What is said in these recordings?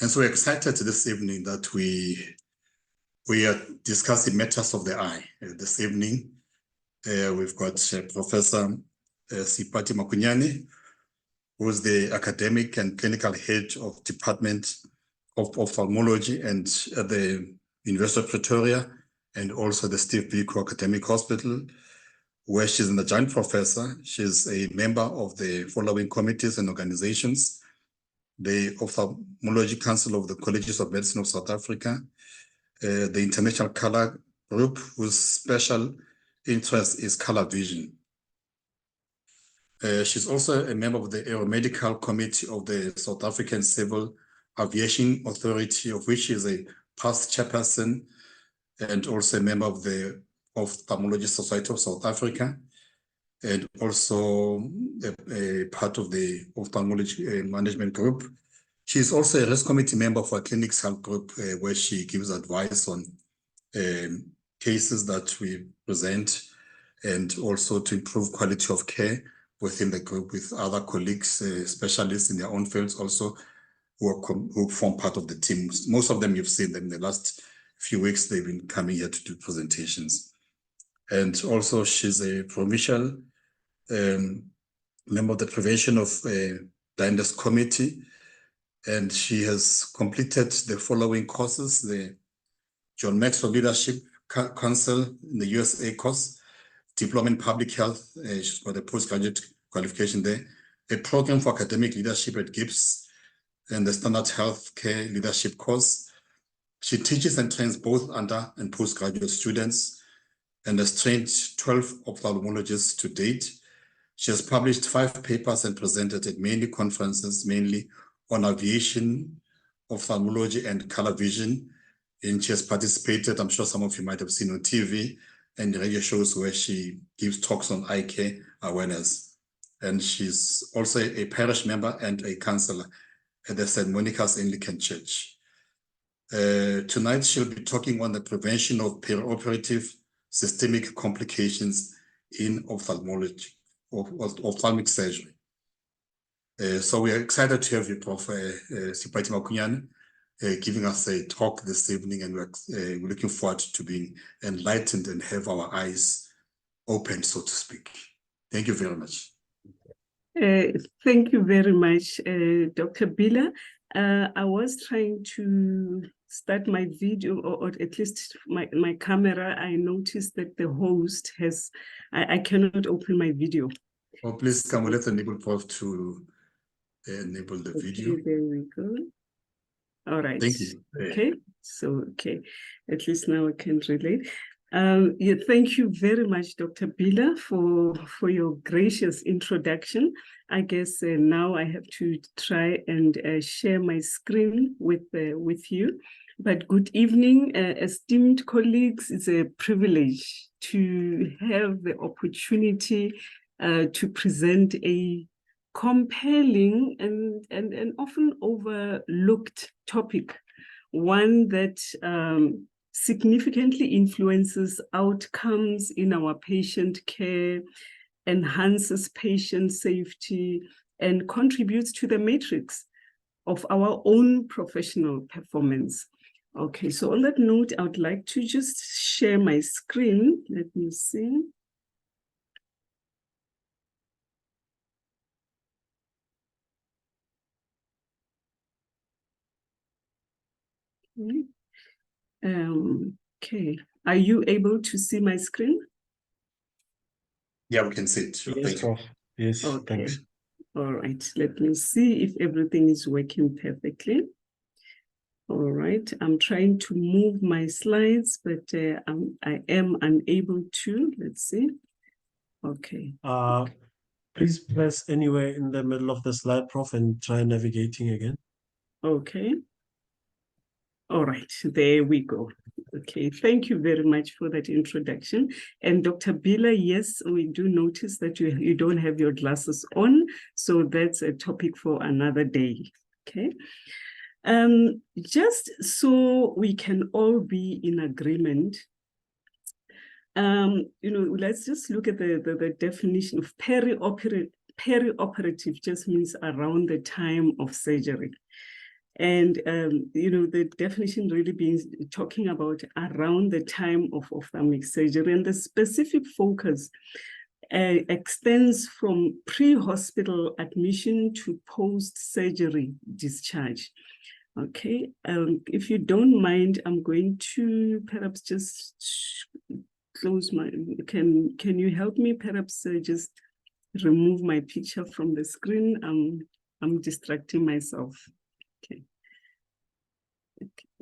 And so we're excited this evening that we are discussing matters of the eye. This evening, we've got Professor Seipati Makunyane, who is the academic and clinical head of Department of Ophthalmology and at the University of Pretoria, and also the Steve Biko Academic Hospital, where she's an adjunct professor. She's a member of the following committees and organizations: the Ophthalmology Council of the Colleges of Medicine of South Africa, the International Color Group, whose special interest is color vision. She's also a member of the Aeromedical Committee of the South African Civil Aviation Authority, of which she is a past chairperson, and also a member of the Ophthalmology Society of South Africa, and also a part of the Ophthalmology Management Group. She's also a risk committee member for a clinics health group, where she gives advice on cases that we present, and also to improve quality of care within the group with other colleagues, specialists in their own fields also, who form part of the team. Most of them, you've seen them in the last few weeks. They've been coming here to do presentations. And also she's a provincial member of the Prevention of Blindness Committee, and she has completed the following courses: the John Maxwell Leadership Council in the USA course, Diploma in Public Health, she's got a postgraduate qualification there, a program for academic leadership at Gibbs, and the Standard Healthcare Leadership course. She teaches and trains both under and postgraduate students, and has trained 12 ophthalmologists to date. She has published 5 papers and presented at many conferences, mainly on aviation, ophthalmology, and color vision. And she has participated, I'm sure some of you might have seen on TV and radio shows, where she gives talks on eye care awareness. And she's also a parish member and a counselor at the St. Monica's Anglican Church. Tonight, she'll be talking on the prevention of perioperative systemic complications in ophthalmology, ophthalmic surgery. So we are excited to have you, Prof. Seipati Makunyane, giving us a talk this evening, and we're looking forward to being enlightened and have our eyes open, so to speak. Thank you very much. Thank you very much, Dr. Bila. I was trying to start my video, or at least my camera. I noticed that the host has, I cannot open my video. Oh, please come, let's enable Prof to enable the video. There we go. All right. Thank you. Okay. So, at least now I can relate. Yeah, thank you very much, Dr. Bila, for your gracious introduction. I guess now I have to try and share my screen with you. But good evening, esteemed colleagues. It's a privilege to have the opportunity to present a compelling and often overlooked topic, one that significantly influences outcomes in our patient care, enhances patient safety, and contributes to the matrix of our own professional performance. Okay, so on that note, I would like to just share my screen. Let me see. Okay, are you able to see my screen? Yeah, we can see it. Sure. Yes, Prof. Yes, okay. Thanks. All right, let me see if everything is working perfectly. All right, I'm trying to move my slides, but I am unable to. Let's see. Okay. Please press anywhere in the middle of the slide, Prof, and try navigating again. Okay. All right, there we go. Okay, thank you very much for that introduction. And Dr. Bila, yes, we do notice that you don't have your glasses on, so that's a topic for another day, okay? Just so we can all be in agreement, let's just look at the definition of perioperative. Perioperative just means around the time of surgery. And, the definition really being talking about around the time of ophthalmic surgery, and the specific focus extends from pre-hospital admission to post-surgery discharge. Okay, if you don't mind, I'm going to perhaps just close my, can you help me perhaps just remove my picture from the screen? I'm distracting myself. Okay.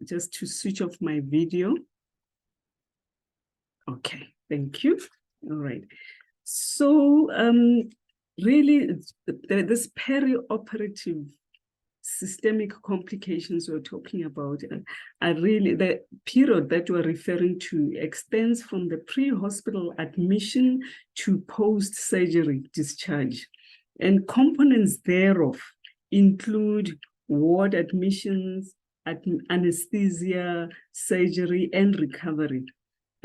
Just to switch off my video. Okay, thank you. All right. So really, this perioperative systemic complications we're talking about are really the period that we're referring to extends from the pre-hospital admission to post-surgery discharge. And components thereof include ward admissions, anesthesia, surgery, and recovery.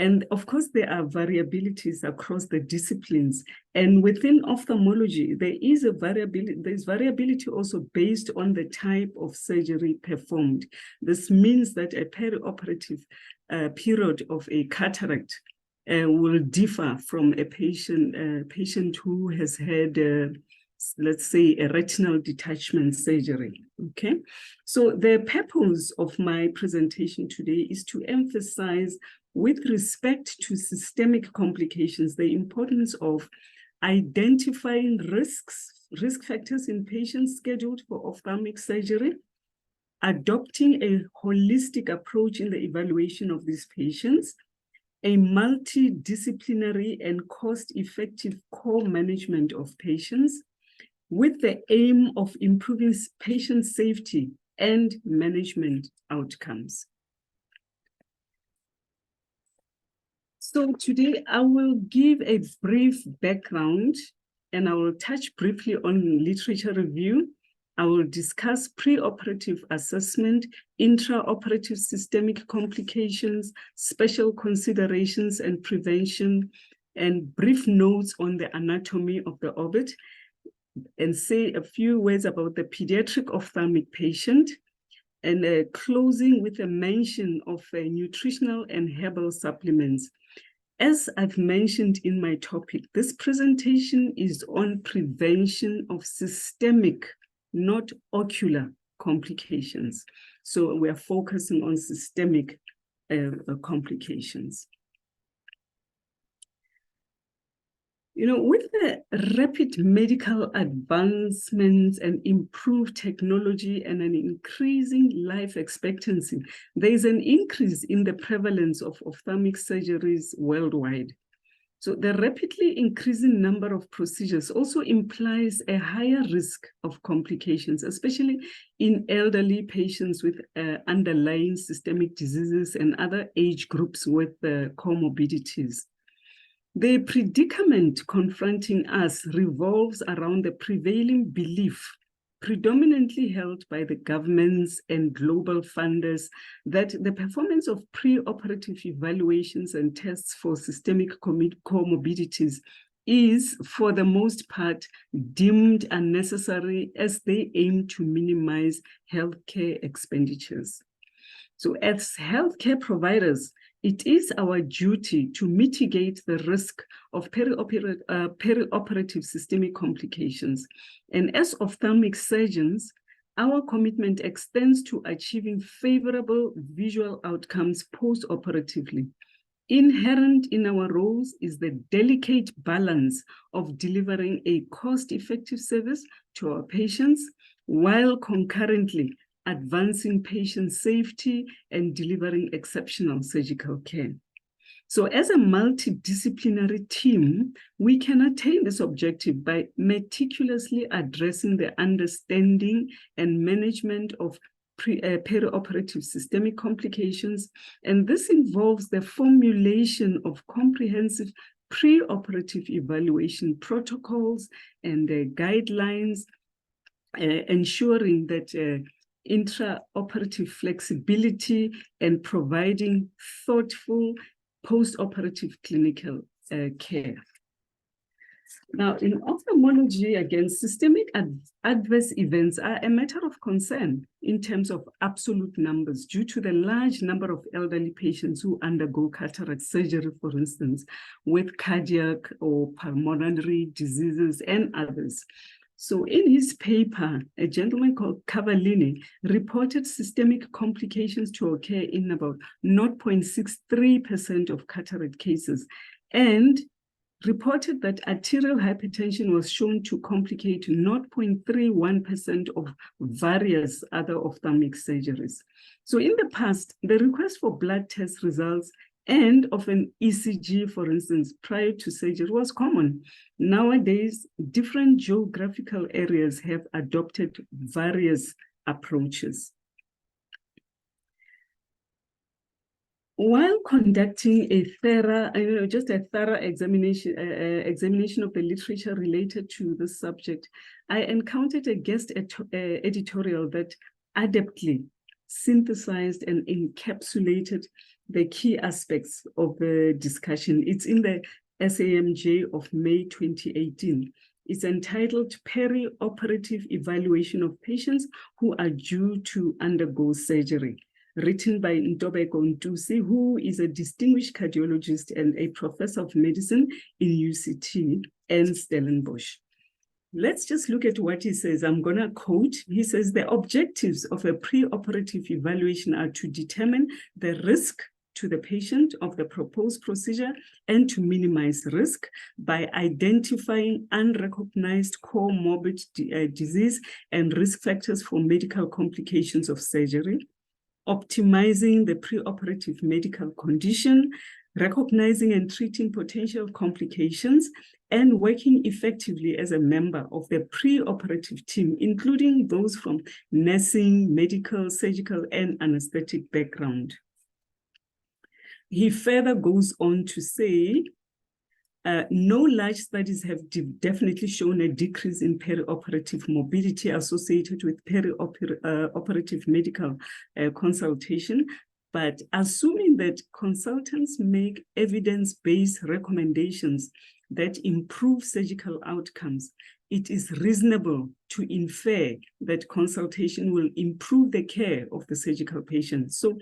And of course, there are variabilities across the disciplines. And within ophthalmology, there's variability also based on the type of surgery performed. This means that a perioperative period of a cataract will differ from a patient who has had let's say a retinal detachment surgery. Okay, so the purpose of my presentation today is to emphasize, with respect to systemic complications, the importance of identifying risk factors in patients scheduled for ophthalmic surgery, adopting a holistic approach in the evaluation of these patients, a multidisciplinary and cost-effective co-management of patients, with the aim of improving patient safety and management outcomes. So today I will give a brief background and I will touch briefly on literature review. I will discuss preoperative assessment, intraoperative systemic complications, special considerations and prevention, and brief notes on the anatomy of the orbit, and say a few words about the pediatric ophthalmic patient, and closing with a mention of nutritional and herbal supplements. As I've mentioned in my topic, this presentation is on prevention of systemic, not ocular complications. So we are focusing on systemic complications. With the rapid medical advancements and improved technology and an increasing life expectancy, there is an increase in the prevalence of ophthalmic surgeries worldwide. So the rapidly increasing number of procedures also implies a higher risk of complications, especially in elderly patients with underlying systemic diseases and other age groups with comorbidities. The predicament confronting us revolves around the prevailing belief, predominantly held by the governments and global funders, that the performance of preoperative evaluations and tests for systemic comorbidities is, for the most part, deemed unnecessary as they aim to minimize healthcare expenditures. So as healthcare providers, it is our duty to mitigate the risk of perioperative systemic complications. And as ophthalmic surgeons, our commitment extends to achieving favorable visual outcomes post-operatively. Inherent in our roles is the delicate balance of delivering a cost-effective service to our patients while concurrently advancing patient safety and delivering exceptional surgical care. So as a multidisciplinary team, we can attain this objective by meticulously addressing the understanding and management of perioperative systemic complications. And this involves the formulation of comprehensive preoperative evaluation protocols and guidelines, ensuring that intraoperative flexibility and providing thoughtful post-operative clinical care. Now, in ophthalmology, again, systemic adverse events are a matter of concern in terms of absolute numbers due to the large number of elderly patients who undergo cataract surgery, for instance, with cardiac or pulmonary diseases and others. So in his paper, a gentleman called Cavallini reported systemic complications to occur in about 0.63% of cataract cases, and reported that arterial hypertension was shown to complicate 0.31% of various other ophthalmic surgeries. So in the past, the request for blood test results and of an ECG, for instance, prior to surgery was common. Nowadays, different geographical areas have adopted various approaches. While conducting a thorough examination of the literature related to this subject, I encountered a guest editorial that adeptly synthesized and encapsulated the key aspects of the discussion. It's in the SAMJ of May 2018. It's entitled Perioperative Evaluation of Patients Who Are Due to Undergo Surgery, written by Ntobeko Ntusi, who is a distinguished cardiologist and a professor of medicine in UCT and Stellenbosch. Let's just look at what he says. I'm going to quote. He says, the objectives of a preoperative evaluation are to determine the risk to the patient of the proposed procedure and to minimize risk by identifying unrecognized comorbid disease and risk factors for medical complications of surgery, optimizing the preoperative medical condition, recognizing and treating potential complications, and working effectively as a member of the preoperative team, including those from nursing, medical, surgical, and anesthetic background. He further goes on to say, no large studies have definitely shown a decrease in perioperative morbidity associated with perioperative medical consultation, but assuming that consultants make evidence-based recommendations that improve surgical outcomes, it is reasonable to infer that consultation will improve the care of the surgical patient. So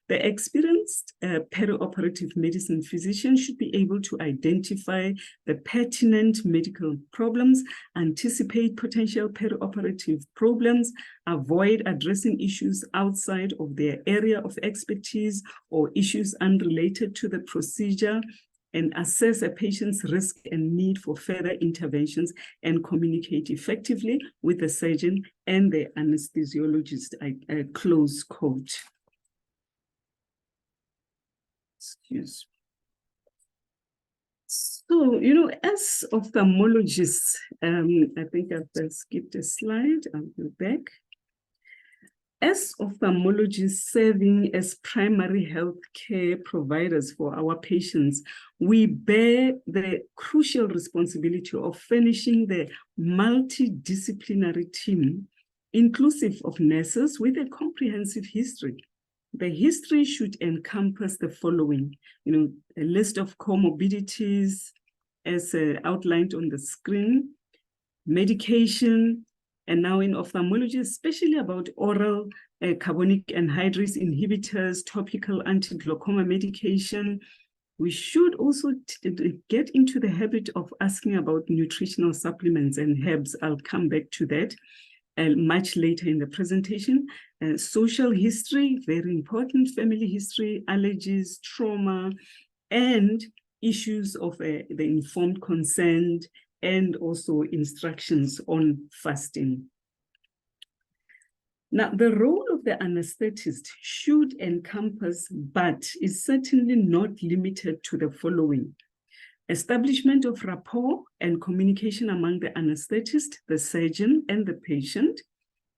the experienced perioperative medicine physician should be able to identify the pertinent medical problems, anticipate potential perioperative problems, avoid addressing issues outside of their area of expertise or issues unrelated to the procedure, and assess a patient's risk and need for further interventions, and communicate effectively with the surgeon and the anesthesiologist, close quote. Excuse me. So, as ophthalmologists, I think I've skipped a slide, I'll go back. As ophthalmologists serving as primary health care providers for our patients, we bear the crucial responsibility of furnishing the multidisciplinary team, inclusive of nurses, with a comprehensive history. The history should encompass the following, a list of comorbidities as outlined on the screen, medication, and now in ophthalmology, especially about oral carbonic anhydrase inhibitors, topical anti-glaucoma medication. We should also get into the habit of asking about nutritional supplements and herbs. I'll come back to that much later in the presentation. Social history, very important, family history, allergies, trauma, and issues of the informed consent, and also instructions on fasting. Now, the role of the anesthetist should encompass, but is certainly not limited to, the following: establishment of rapport and communication among the anesthetist, the surgeon, and the patient,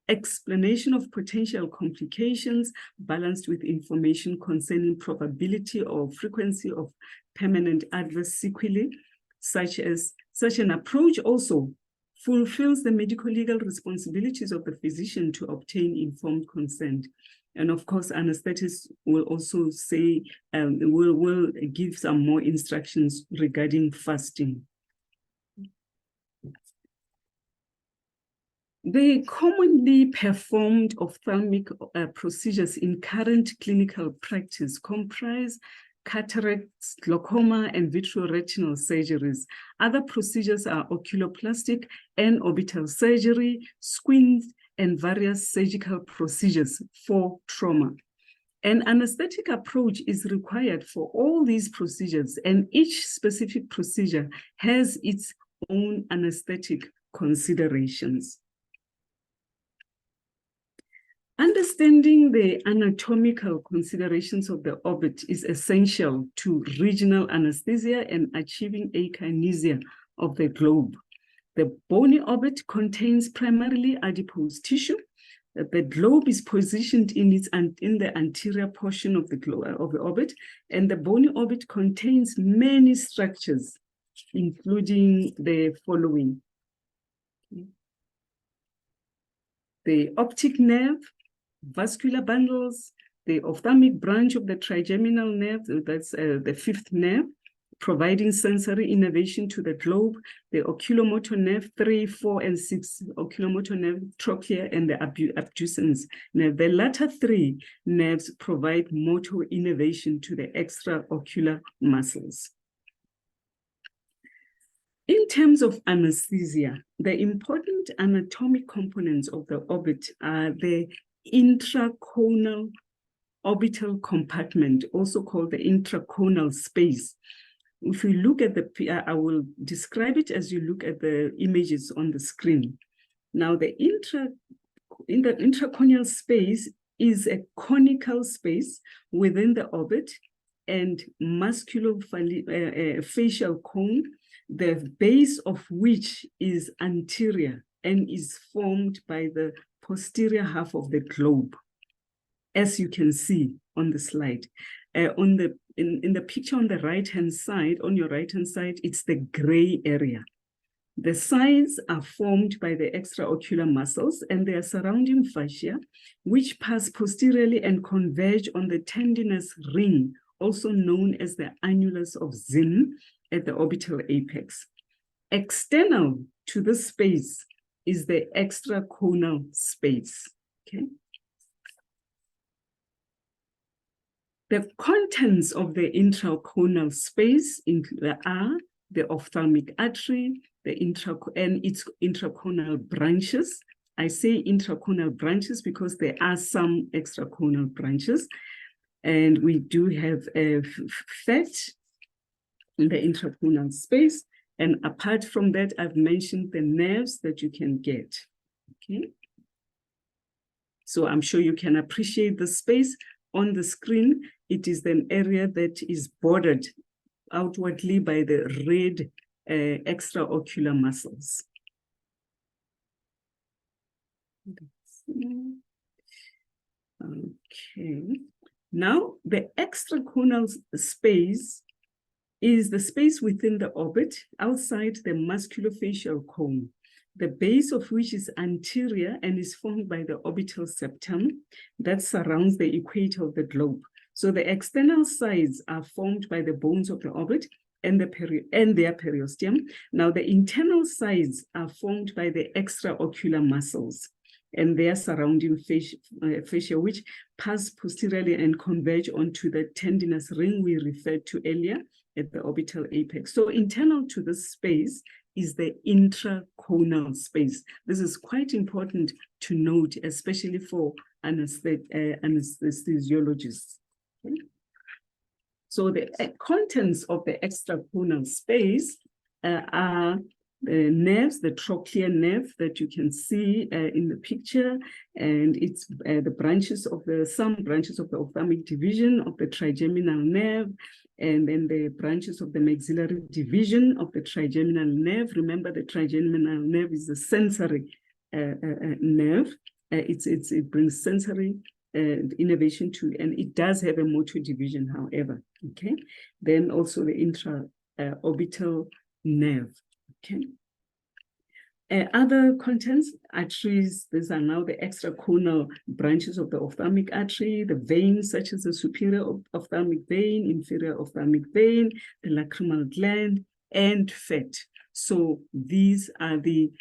explanation of potential complications balanced with information concerning probability or frequency of permanent adverse sequelae. Such an approach also fulfills the medical legal responsibilities of the physician to obtain informed consent. And of course, anesthetists will also say, will give some more instructions regarding fasting. The commonly performed ophthalmic procedures in current clinical practice comprise cataracts, glaucoma, and vitreoretinal surgeries. Other procedures are oculoplastic and orbital surgery, squint, and various surgical procedures for trauma. An anesthetic approach is required for all these procedures, and each specific procedure has its own anesthetic considerations. Understanding the anatomical considerations of the orbit is essential to regional anesthesia and achieving akinesia of the globe. The bony orbit contains primarily adipose tissue. The globe is positioned in the anterior portion of the orbit, and the bony orbit contains many structures, including the following: the optic nerve, vascular bundles, the ophthalmic branch of the trigeminal nerve, that's the fifth nerve, providing sensory innervation to the globe, the oculomotor nerve 3, 4, and 6, oculomotor nerve, trochlea, and the abducens nerve. The latter three nerves provide motor innervation to the extraocular muscles. In terms of anesthesia, the important anatomic components of the orbit are the intraconal orbital compartment, also called the intraconal space. If you look at I will describe it as you look at the images on the screen. Now, the intraconal space is a conical space within the orbit and musculofacial cone, the base of which is anterior and is formed by the posterior half of the globe, as you can see on the slide. In the picture on the right-hand side, on your right-hand side, it's the gray area. The sides are formed by the extraocular muscles and their surrounding fascia, which pass posteriorly and converge on the tendinous ring, also known as the annulus of Zinn, at the orbital apex. External to this space is the extraconal space. Okay. The contents of the intraconal space are the ophthalmic artery, and its intraconal branches. I say intraconal branches because there are some extraconal branches. And we do have a fat in the intraconal space. And apart from that, I've mentioned the nerves that you can get. Okay. So I'm sure you can appreciate the space on the screen. It is an area that is bordered outwardly by the red extraocular muscles. Okay. Now, the extraconal space is the space within the orbit outside the musculofacial cone, the base of which is anterior and is formed by the orbital septum that surrounds the equator of the globe. So the external sides are formed by the bones of the orbit and their periosteum. Now the internal sides are formed by the extraocular muscles and their surrounding fascia, which pass posteriorly and converge onto the tendinous ring we referred to earlier at the orbital apex. So internal to this space is the intraconal space. This is quite important to note, especially for anesthesiologists. Okay. So the contents of the extraconal space are the nerves, the trochlear nerve that you can see in the picture, and it's the branches of some branches of the ophthalmic division of the trigeminal nerve, and then the branches of the maxillary division of the trigeminal nerve. Remember, the trigeminal nerve is a sensory nerve. It brings sensory innervation to, and it does have a motor division, however. Okay. Then also the intra-orbital nerve. Okay. Other contents, arteries, these are now the extraconal branches of the ophthalmic artery, the veins such as the superior ophthalmic vein, inferior ophthalmic vein, the lacrimal gland, and fat. So these are the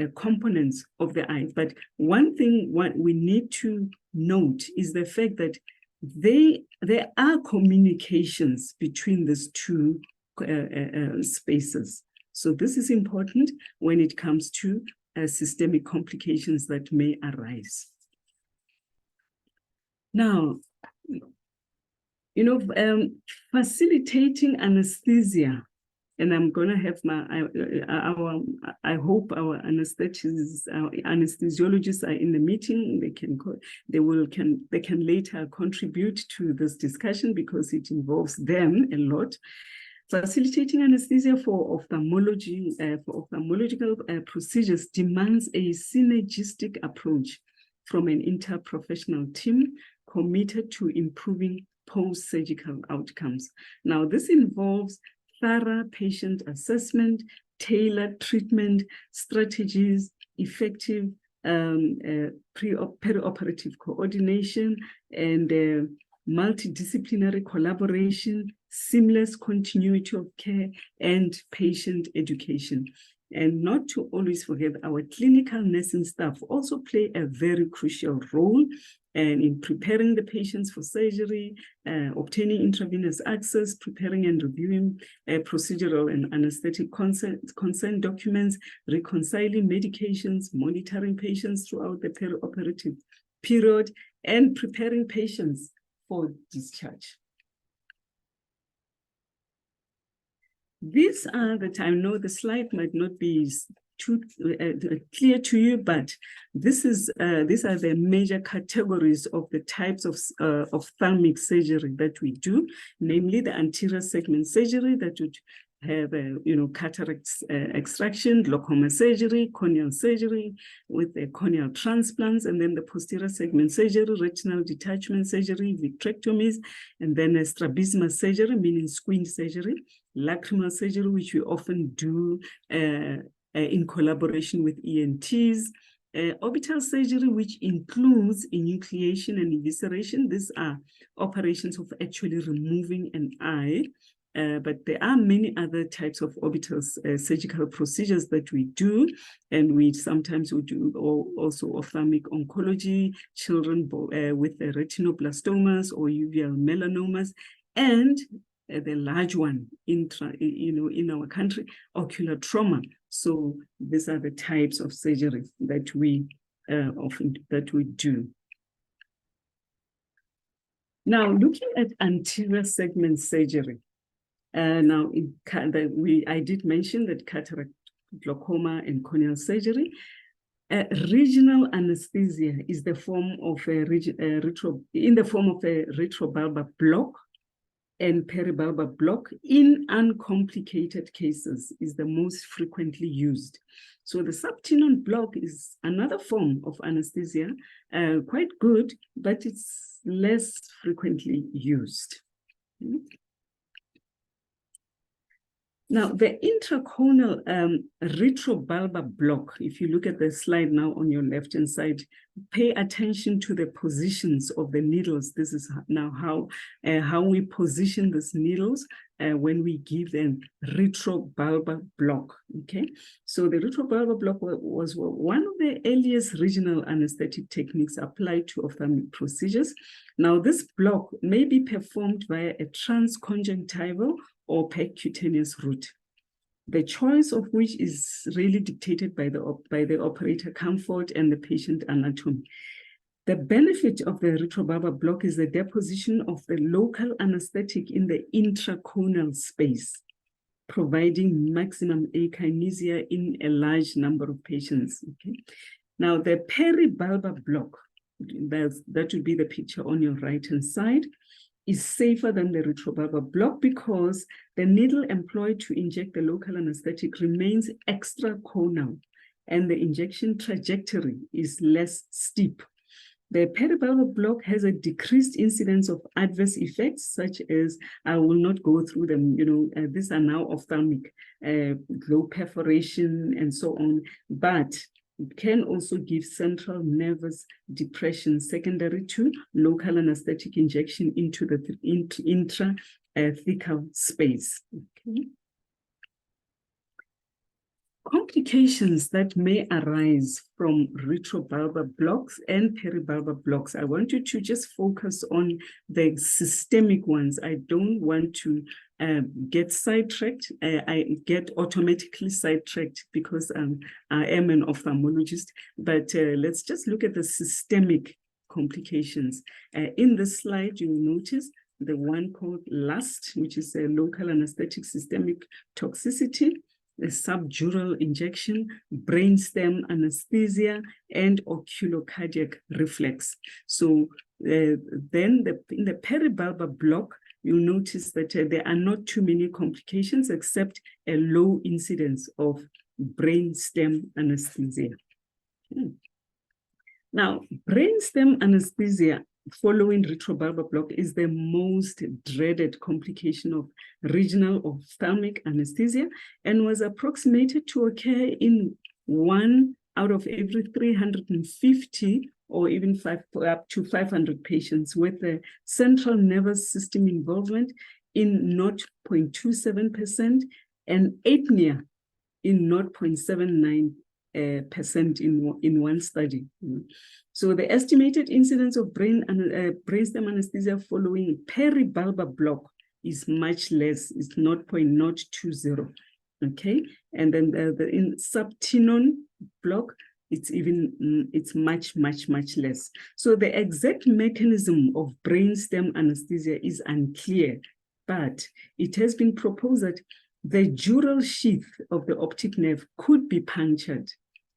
components of the eye. But one thing what we need to note is the fact that there are communications between these two spaces. So this is important when it comes to systemic complications that may arise. Now, you know, facilitating anesthesia, and I'm going to have I hope our anesthesiologists are in the meeting. They can later contribute to this discussion because it involves them a lot. Facilitating anesthesia for ophthalmological procedures demands a synergistic approach from an interprofessional team committed to improving post-surgical outcomes. Now, this involves thorough patient assessment, tailored treatment strategies, effective perioperative coordination, and multidisciplinary collaboration, seamless continuity of care, and patient education. And not to always forget, our clinical nursing staff also play a very crucial role in preparing the patients for surgery, obtaining intravenous access, preparing and reviewing procedural and anesthetic consent documents, reconciling medications, monitoring patients throughout the perioperative period, and preparing patients for discharge. These are I know the slide might not be too clear to you, but these are the major categories of the types of ophthalmic surgery that we do, namely the anterior segment surgery that would have cataract extraction, glaucoma surgery, corneal surgery with corneal transplants, and then the posterior segment surgery, retinal detachment surgery, vitrectomies, and then a strabismus surgery, meaning squint surgery, lacrimal surgery, which we often do in collaboration with ENTs, orbital surgery, which includes enucleation and evisceration. These are operations of actually removing an eye. But there are many other types of orbital surgical procedures that we do, and we sometimes do also ophthalmic oncology, children with retinoblastomas or uveal melanomas, and the large one in our country, ocular trauma. So these are the types of surgery that we do. Now, looking at anterior segment surgery. I did mention that cataract, glaucoma, and corneal surgery. Regional anesthesia is the form of a retrobulbar block and peribulbar block in uncomplicated cases is the most frequently used. So the subtenon block is another form of anesthesia, quite good, but it's less frequently used. Now, the intracorneal retrobulbar block, if you look at the slide now on your left-hand side, pay attention to the positions of the needles. This is now how we position these needles when we give them retrobulbar block, okay? So the retrobulbar block was one of the earliest regional anesthetic techniques applied to ophthalmic procedures. Now, this block may be performed via a transconjunctival or percutaneous route, the choice of which is really dictated by the operator comfort and the patient anatomy. The benefit of the retrobulbar block is the deposition of the local anesthetic in the intracorneal space, providing maximum akinesia in a large number of patients. Okay. Now, the peribulbar block, that would be the picture on your right-hand side, is safer than the retrobulbar block because the needle employed to inject the local anesthetic remains extracorneal and the injection trajectory is less steep. The peribulbar block has a decreased incidence of adverse effects, such as, I will not go through them, these are now ophthalmic, low perforation and so on, but it can also give central nervous depression secondary to local anesthetic injection into the intrathecal space. Okay. Complications that may arise from retrobulbar blocks and peribulbar blocks. I want you to just focus on the systemic ones. I don't want to get sidetracked. I get automatically sidetracked because I am an ophthalmologist, but let's just look at the systemic complications. In this slide, you will notice the one called LAST, which is a local anesthetic systemic toxicity, a subdural injection, brainstem anesthesia, and oculocardiac reflex. So then in the peribulbar block, you'll notice that there are not too many complications except a low incidence of brainstem anesthesia. Now, brainstem anesthesia following retrobulbar block is the most dreaded complication of regional ophthalmic anesthesia and was approximated to occur in 1 out of every 350 or even up to 500 patients with a central nervous system involvement in 0.27% and apnea in 0.79% in one study. So the estimated incidence of brainstem anesthesia following peribulbar block is much less, it's 0.020. Okay, and then in subtenon block, it's much less. So the exact mechanism of brainstem anesthesia is unclear, but it has been proposed that the dural sheath of the optic nerve could be punctured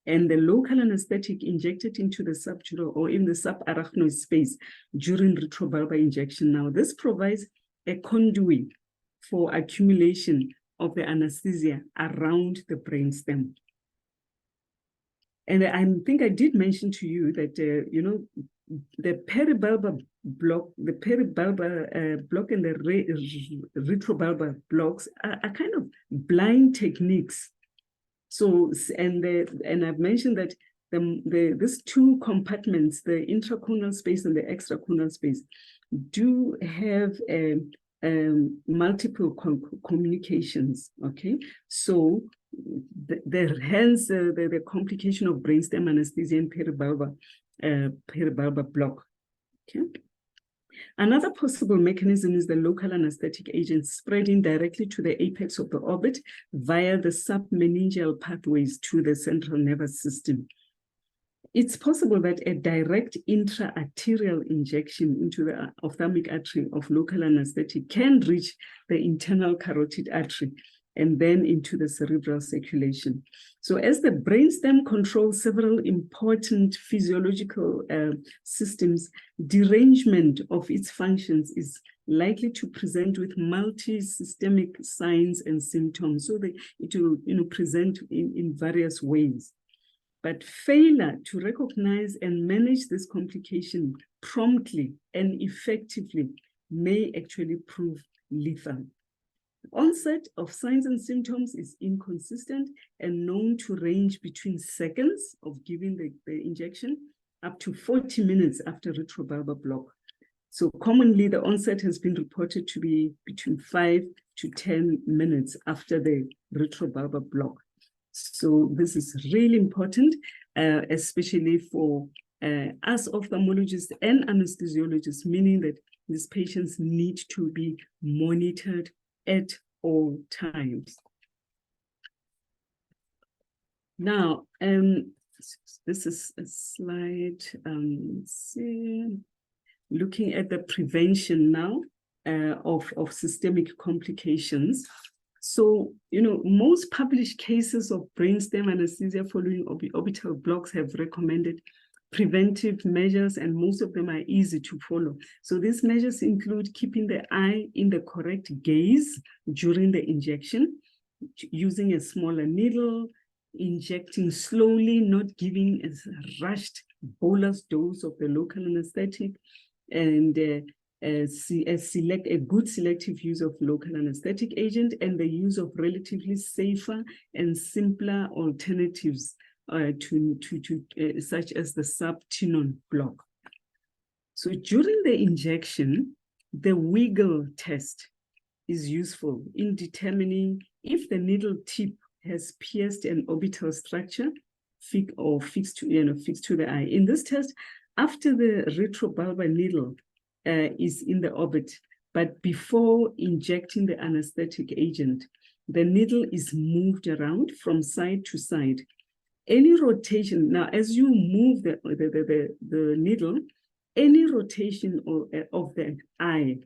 and the local anesthetic injected into the subdural or in the subarachnoid space during retrobulbar injection. Now, this provides a conduit for accumulation of the anesthesia around the brainstem. And I think I did mention to you that, the peribulbar block, block and the retrobulbar blocks are kind of blind techniques. So, and I've mentioned that these two compartments, the intracorneal space and the extracorneal space, do have multiple communications, okay? So, hence the complication of brainstem anesthesia and peribulbar block. Okay. Another possible mechanism is the local anesthetic agent spreading directly to the apex of the orbit via the submeningeal pathways to the central nervous system. It's possible that a direct intra-arterial injection into the ophthalmic artery of local anesthetic can reach the internal carotid artery and then into the cerebral circulation. So as the brainstem controls several important physiological systems, derangement of its functions is likely to present with multi-systemic signs and symptoms. So it will present in various ways. But failure to recognize and manage this complication promptly and effectively may actually prove lethal. Onset of signs and symptoms is inconsistent and known to range between seconds of giving the injection up to 40 minutes after retrobulbar block. So commonly the onset has been reported to be between 5 to 10 minutes after the retrobulbar block. So this is really important, especially for us ophthalmologists and anesthesiologists, meaning that these patients need to be monitored at all times. Now, this is a slide, let's see, looking at the prevention now of systemic complications. So, most published cases of brainstem anesthesia following orbital blocks have recommended preventive measures, and most of them are easy to follow. So these measures include keeping the eye in the correct gaze during the injection, using a smaller needle, injecting slowly, not giving a rushed bolus dose of the local anesthetic, and a good selective use of local anesthetic agent, and the use of relatively safer and simpler alternatives such as the subtenon block. So during the injection, the wiggle test is useful in determining if the needle tip has pierced an orbital structure fixed to the eye. In this test, after the retrobulbar needle is in the orbit, but before injecting the anesthetic agent, the needle is moved around from side to side. Any rotation, now as you move the needle, any rotation of the eye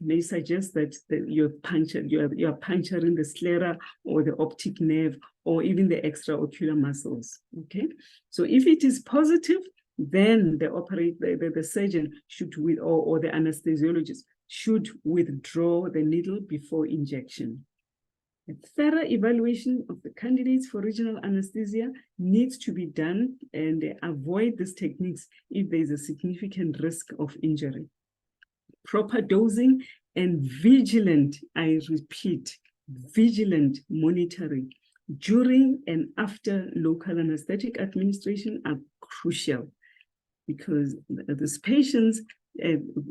may suggest that you're puncturing the sclera or the optic nerve or even the extraocular muscles. Okay, so if it is positive, then the surgeon should or the anesthesiologist should withdraw the needle before injection. A thorough evaluation of the candidates for regional anesthesia needs to be done, and avoid these techniques if there is a significant risk of injury. Proper dosing and vigilant, I repeat, vigilant monitoring during and after local anesthetic administration are crucial, because these patients,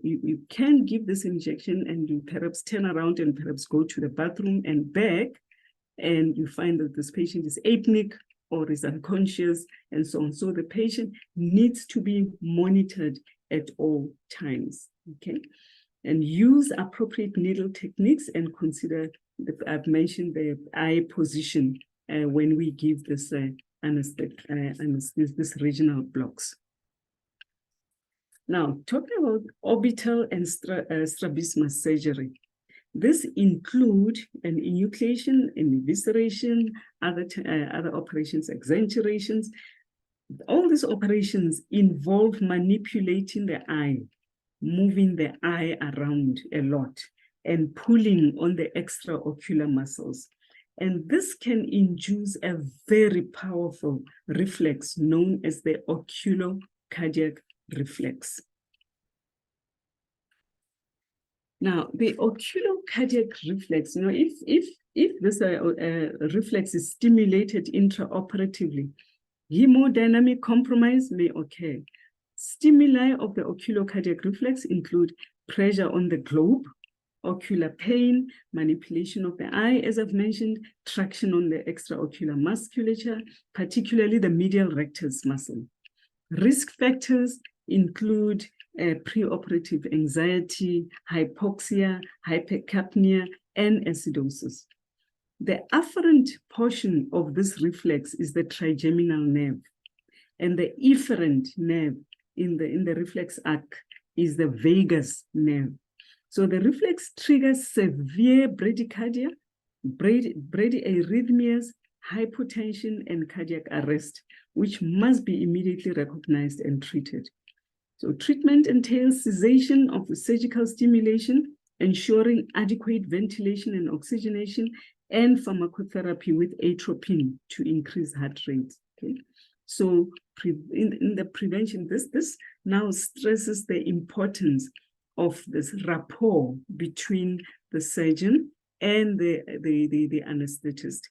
you can give this injection and you perhaps turn around and perhaps go to the bathroom and back, and you find that this patient is apneic or is unconscious and so on. So the patient needs to be monitored at all times, okay? And use appropriate needle techniques and consider, I've mentioned the eye position when we give this this regional blocks. Now, talking about orbital and strabismus surgery. This include an enucleation, an evisceration, other operations, exenturations. All these operations involve manipulating the eye, moving the eye around a lot, and pulling on the extraocular muscles. And this can induce a very powerful reflex known as the oculocardiac reflex. Now, the oculocardiac reflex, if this reflex is stimulated intraoperatively, hemodynamic compromise may occur. Stimuli of the oculocardiac reflex include pressure on the globe, ocular pain, manipulation of the eye, as I've mentioned, traction on the extraocular musculature, particularly the medial rectus muscle. Risk factors include preoperative anxiety, hypoxia, hypercapnia, and acidosis. The afferent portion of this reflex is the trigeminal nerve, and the efferent nerve in the reflex arc is the vagus nerve. So the reflex triggers severe bradycardia, bradyarrhythmias, hypotension, and cardiac arrest, which must be immediately recognized and treated. So treatment entails cessation of the surgical stimulation, ensuring adequate ventilation and oxygenation, and pharmacotherapy with atropine to increase heart rate. Okay, so in the prevention, this now stresses the importance of this rapport between the surgeon and the anesthetist.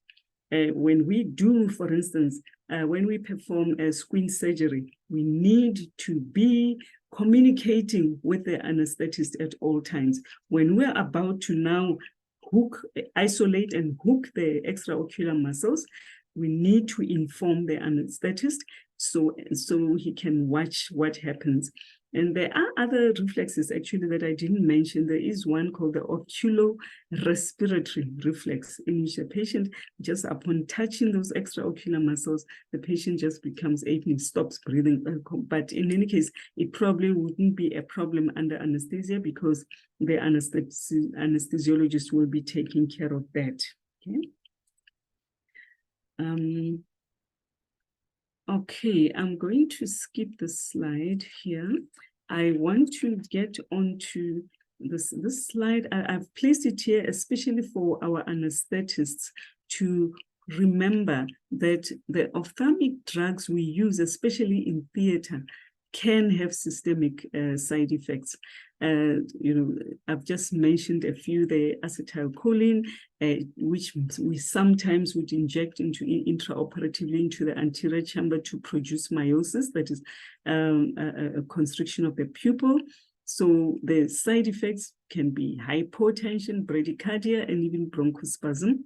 When we do, for instance, when we perform a squint surgery, we need to be communicating with the anesthetist at all times. When we're about to now isolate and hook the extraocular muscles, we need to inform the anesthetist so he can watch what happens. And there are other reflexes actually that I didn't mention. There is one called the oculo-respiratory reflex, in which the patient, just upon touching those extraocular muscles, the patient just becomes apneic, stops breathing. But in any case, it probably wouldn't be a problem under anesthesia because the anesthesiologist will be taking care of that. Okay. Okay, I'm going to skip the slide here. I want to get onto this slide. I've placed it here especially for our anesthetists to remember that the ophthalmic drugs we use, especially in theater, can have systemic side effects. I've just mentioned a few, the acetylcholine, which we sometimes would inject intraoperatively into the anterior chamber to produce meiosis, that is a constriction of the pupil. So the side effects can be hypotension, bradycardia, and even bronchospasm.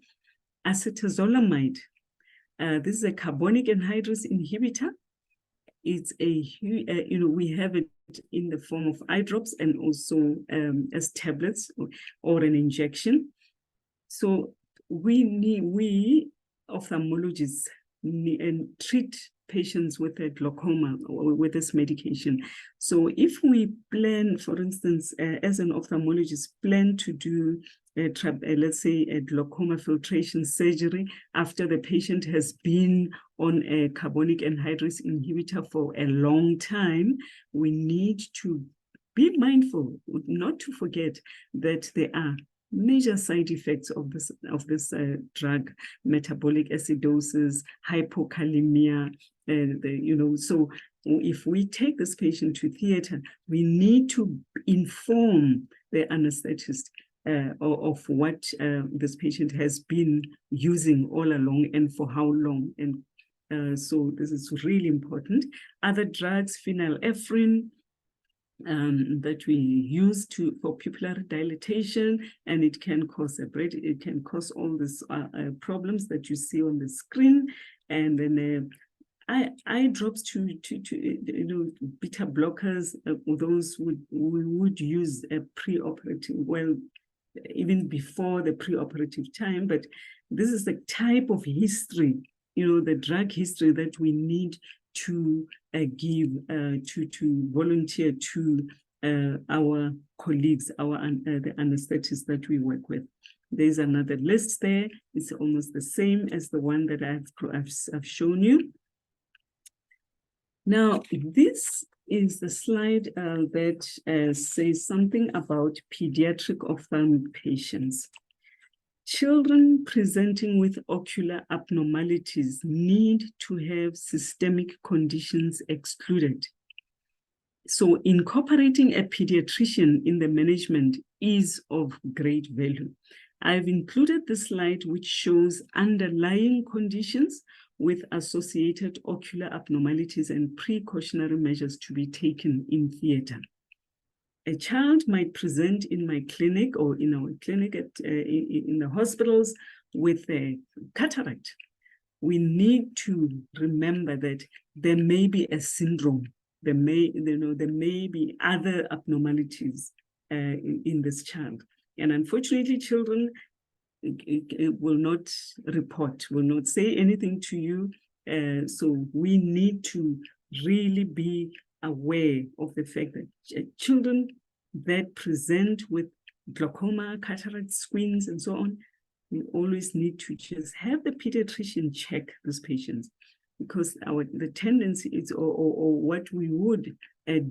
acetazolamide. This is a carbonic anhydrase inhibitor. It's we have it in the form of eye drops and also as tablets or an injection. So we ophthalmologists treat patients with a glaucoma or with this medication. So if we plan, for instance, as an ophthalmologist, plan to do let's say a glaucoma filtration surgery after the patient has been on a carbonic anhydrase inhibitor for a long time, we need to be mindful, not to forget that there are major side effects of this drug: metabolic acidosis, hypokalemia. So if we take this patient to theater, we need to inform the anesthetist of what this patient has been using all along and for how long. And so this is really important. Other drugs, phenylephrine, that we use for pupillary dilatation, and it can cause it can cause all these problems that you see on the screen. And then eye drops to beta blockers. Those we would use a preoperative, well, even before the preoperative time. But this is the type of history, the drug history that we need to give to volunteer to our colleagues, the anesthetists that we work with. There's another list there. It's almost the same as the one that I've shown you. Now, this is the slide that says something about pediatric ophthalmic patients. Children presenting with ocular abnormalities need to have systemic conditions excluded. So incorporating a pediatrician in the management is of great value. I've included the slide which shows underlying conditions with associated ocular abnormalities and precautionary measures to be taken in theater. A child might present in my clinic or in our clinic in the hospitals with a cataract. We need to remember that there may be a syndrome. There may be other abnormalities in this child. And unfortunately, children will not report, will not say anything to you. So we need to really be aware of the fact that children that present with glaucoma, cataract, squints, and so on, we always need to just have the pediatrician check these patients, because the tendency is, or what we would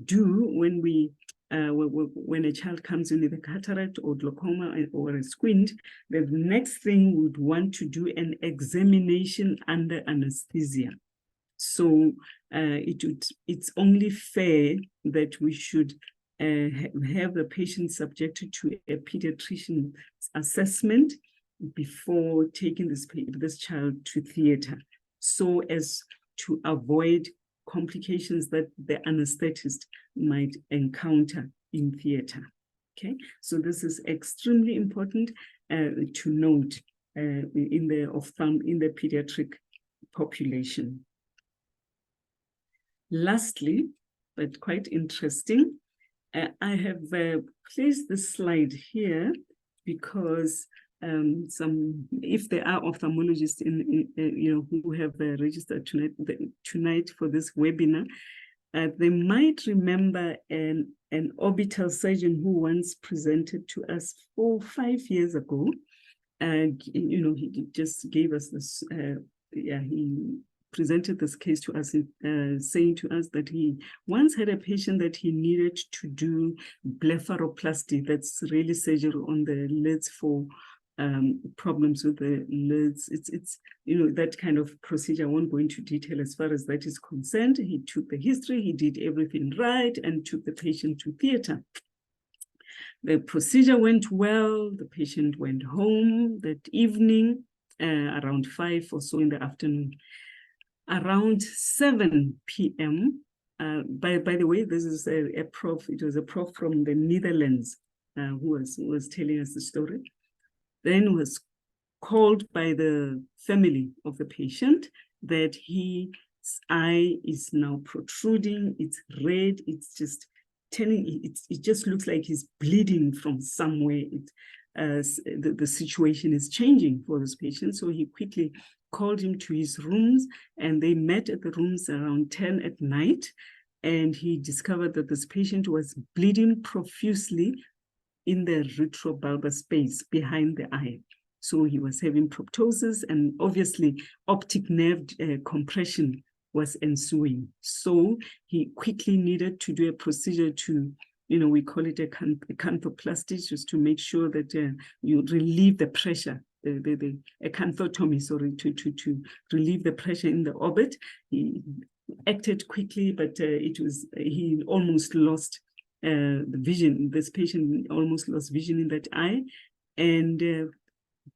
do when a child comes in with a cataract or glaucoma or a squint, the next thing we would want to do an examination under anesthesia. So it's only fair that we should have the patient subjected to a pediatrician assessment before taking this child to theater, so as to avoid complications that the anesthetist might encounter in theater. Okay, so this is extremely important to note in the pediatric population. Lastly, but quite interesting, I have placed this slide here because if there are ophthalmologists who have registered tonight for this webinar, they might remember an orbital surgeon who once presented to us 5 years ago. He just gave us this. He presented this case to us, saying to us that he once had a patient that he needed to do blepharoplasty. That's really surgery on the lids for problems with the lids. It's that kind of procedure. I won't go into detail as far as that is concerned. He took the history, he did everything right, and took the patient to theater. The procedure went well. The patient went home that evening around 5 or so in the afternoon. Around 7 p.m., by the way, this is a prof. It was a prof from the Netherlands who was telling us the story. Then was called by the family of the patient that his eye is now protruding, it's red, it's just telling, it just looks like he's bleeding from somewhere. The situation is changing for this patient. So he quickly called him to his rooms, and they met at the rooms around 10 at night. And he discovered that this patient was bleeding profusely in the retrobulbar space behind the eye. So he was having proptosis, and obviously optic nerve compression was ensuing. So he quickly needed to do a procedure to, we call it a canthoplasty, just to make sure that you relieve the pressure, a canthotomy, sorry, to relieve the pressure in the orbit. He acted quickly, but he almost lost the vision. This patient almost lost vision in that eye, and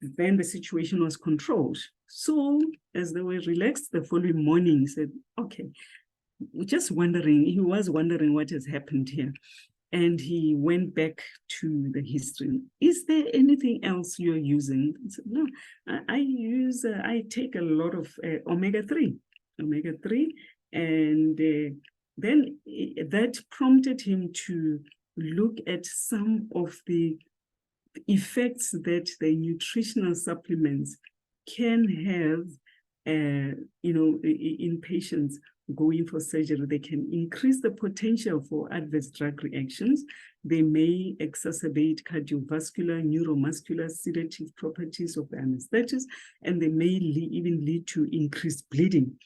then the situation was controlled. So as they were relaxed the following morning, he said, okay, he was wondering what has happened here. And he went back to the history. Is there anything else you're using? I said, no, I take a lot of omega-3. And then that prompted him to look at some of the effects that the nutritional supplements can have, in patients going for surgery. They can increase the potential for adverse drug reactions. They may exacerbate cardiovascular, neuromuscular, sedative properties of the anesthetics, and they may even lead to increased bleeding.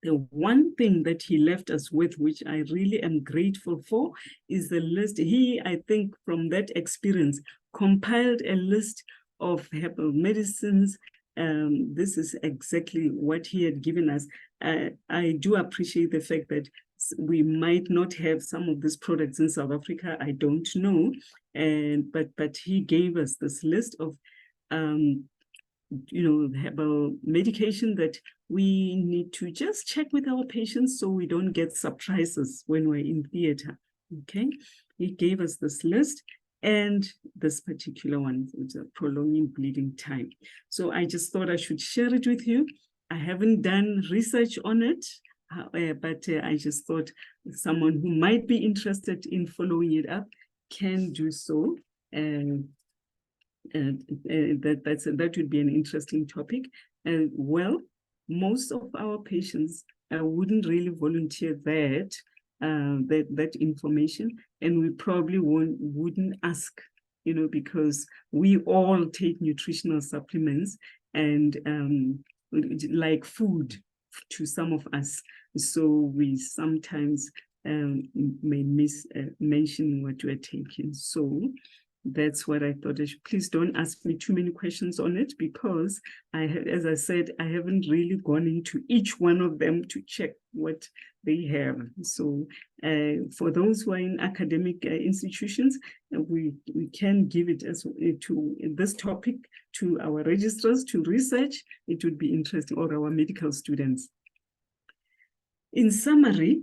The one thing that he left us with, which I really am grateful for, is the list. He, I think, from that experience, compiled a list of herbal medicines. This is exactly what he had given us. I do appreciate the fact that we might not have some of these products in South Africa. I don't know, but he gave us this list of herbal medication that we need to just check with our patients so we don't get surprises when we're in theater. Okay, he gave us this list. And this particular one, it's a prolonging bleeding time. So I just thought I should share it with you. I haven't done research on it, but I just thought someone who might be interested in following it up can do so. And that would be an interesting topic. Well, most of our patients wouldn't really volunteer that information, and we probably wouldn't ask, because we all take nutritional supplements and like food to some of us, so we sometimes may miss mentioning what we're taking. So that's what I thought. Please don't ask me too many questions on it, because as I said, I haven't really gone into each one of them to check what they have. So for those who are in academic institutions, we can give it to this topic to our registrars to research. It would be interesting, or our medical students. In summary,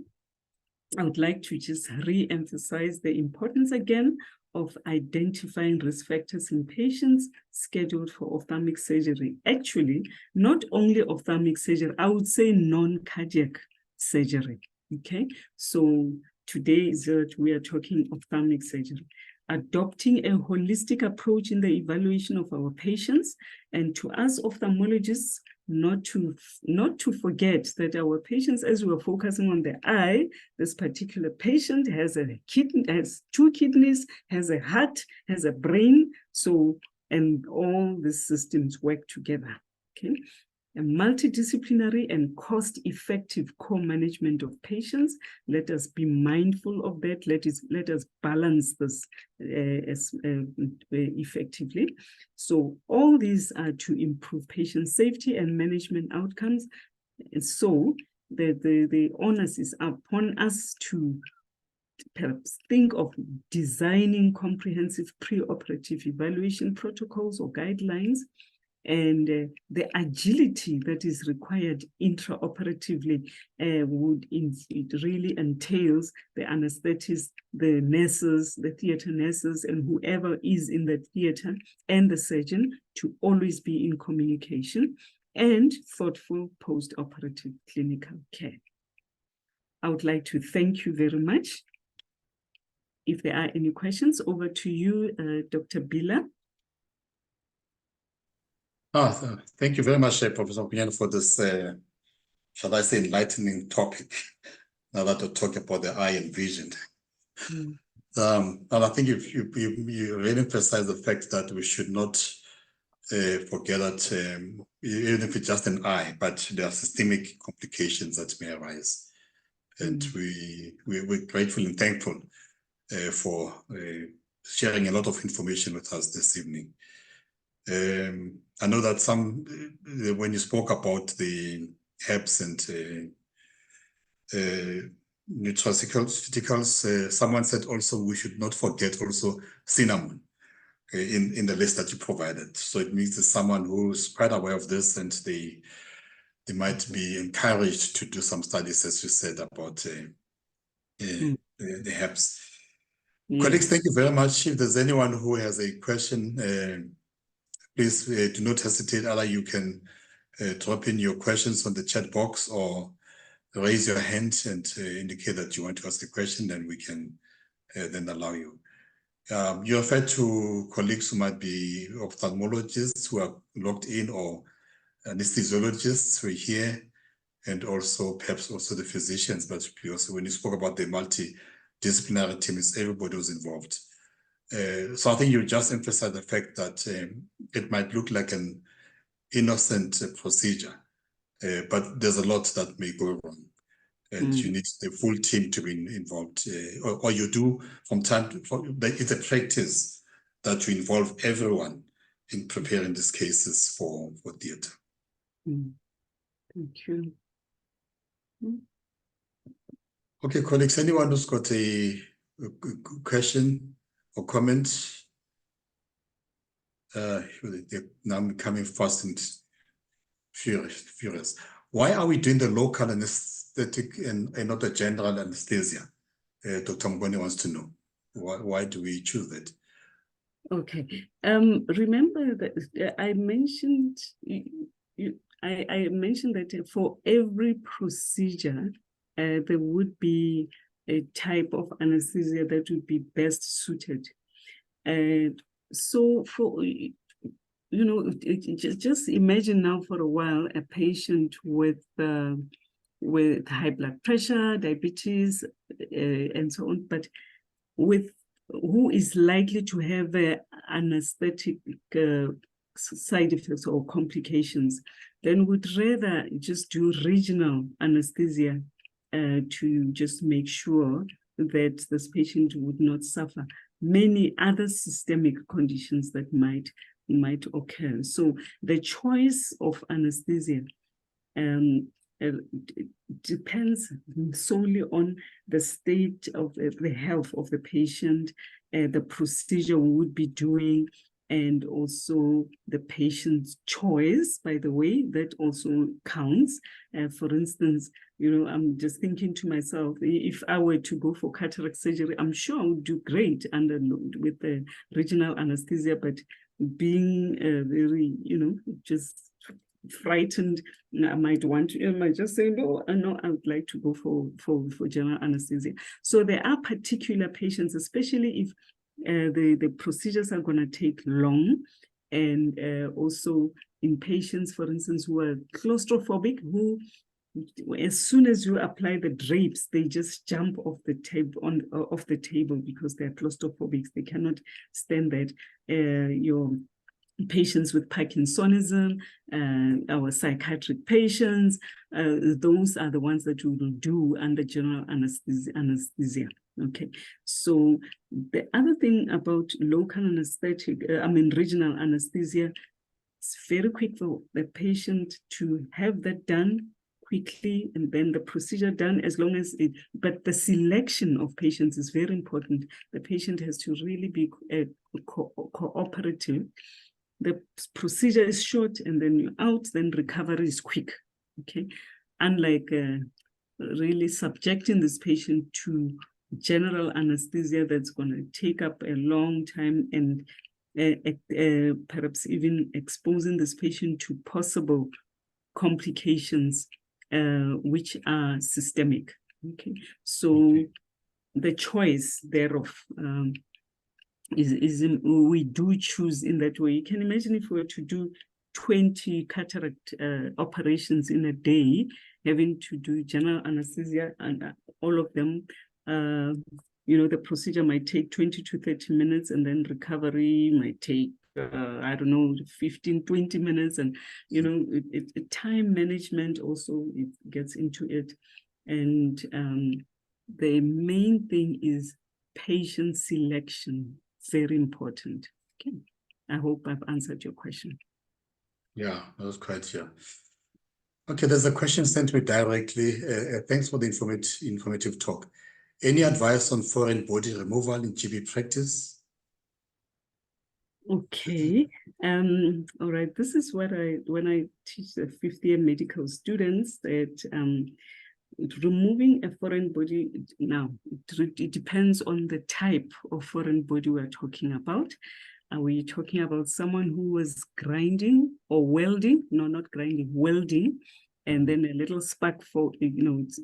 I would like to just re-emphasize the importance again of identifying risk factors in patients scheduled for ophthalmic surgery. Actually, not only ophthalmic surgery, I would say non-cardiac surgery, okay? So today is that we are talking ophthalmic surgery. Adopting a holistic approach in the evaluation of our patients, and to us ophthalmologists, not to forget that our patients, as we're focusing on the eye, this particular patient has two kidneys, has a heart, has a brain, and all these systems work together, okay? A multidisciplinary and cost-effective co-management of patients. Let us be mindful of that. Let us balance this effectively. So all these are to improve patient safety and management outcomes. And so the onus is upon us to perhaps think of designing comprehensive preoperative evaluation protocols or guidelines, and the agility that is required intraoperatively it really entails the anesthetists, the nurses, the theater nurses, and whoever is in the theater, and the surgeon to always be in communication and thoughtful post-operative clinical care. I would like to thank you very much. If there are any questions, over to you, Dr. Bila. Thank you very much, Professor Makunyane, for this, shall I say, enlightening topic. Now that we're talking about the eye and vision. And I think you really emphasize the fact that we should not forget that even if it's just an eye, but there are systemic complications that may arise. And we're grateful and thankful for sharing a lot of information with us this evening. I know that when you spoke about the herbs and nutraceuticals, someone said also we should not forget also cinnamon in the list that you provided. So it means that someone who's quite aware of this, and they might be encouraged to do some studies, as you said, about the herbs. Yes. Colleagues, thank you very much. If there's anyone who has a question, please do not hesitate. Either you can drop in your questions on the chat box or raise your hand and indicate that you want to ask a question, then we can then allow you. You refer to colleagues who might be ophthalmologists who are logged in, or anesthesiologists who are here, and also perhaps also the physicians. But also when you spoke about the multidisciplinary teams, everybody was involved. So I think you just emphasize the fact that it might look like an innocent procedure, but there's a lot that may go wrong. And you need the full team to be involved, or you do from time to time. It's a practice that you involve everyone in preparing these cases for theatre. Thank you. Okay, colleagues, anyone who's got a question or comment? Now I'm becoming fast and furious. Why are we doing the local anesthetic and not the general anesthesia? Dr. Mbone wants to know. Why do we choose that? Okay. Remember that I mentioned I mentioned that for every procedure, there would be a type of anesthesia that would be best suited. So for just imagine now for a while a patient with high blood pressure, diabetes, and so on, but who is likely to have anesthetic side effects or complications, then would rather just do regional anesthesia to just make sure that this patient would not suffer many other systemic conditions that might occur. So the choice of anesthesia depends solely on the state of the health of the patient, the procedure we would be doing, and also the patient's choice, by the way, that also counts. For instance, I'm just thinking to myself, if I were to go for cataract surgery, I'm sure I would do great with the regional anesthesia, but being very, just frightened, I might just say, no, I would like to go for general anesthesia. So there are particular patients, especially if the procedures are going to take long, and also in patients, for instance, who are claustrophobic, who as soon as you apply the drapes, they just jump off the table because they're claustrophobic. They cannot stand that. Your patients with Parkinsonism, our psychiatric patients, those are the ones that we will do under general anesthesia. Okay, so the other thing about local anesthetic, regional anesthesia, it's very quick for the patient to have that done quickly, and then the procedure done, as long as but the selection of patients is very important. The patient has to really be cooperative the procedure is short and then you're out, then recovery is quick, okay? Unlike really subjecting this patient to general anesthesia that's going to take up a long time and perhaps even exposing this patient to possible complications which are systemic, okay? So the choice thereof we do choose in that way. You can imagine if we were to do 20 cataract operations in a day, having to do general anesthesia and all of them, you know, the procedure might take 20 to 30 minutes and then recovery might take, I don't know, 15, 20 minutes. And, you know, time management also it gets into it. And the main thing is patient selection. Very important. Okay. I hope I've answered your question. Yeah, that was quite clear. Okay, there's a question sent to me directly. Thanks for the informative talk. Any advice on foreign body removal in GP practice? Okay. All right. This is what when I teach the fifth-year medical students, that removing a foreign body, now it depends on the type of foreign body we're talking about. Are we talking about someone who was grinding or welding? No, not grinding, welding. And then a little spark it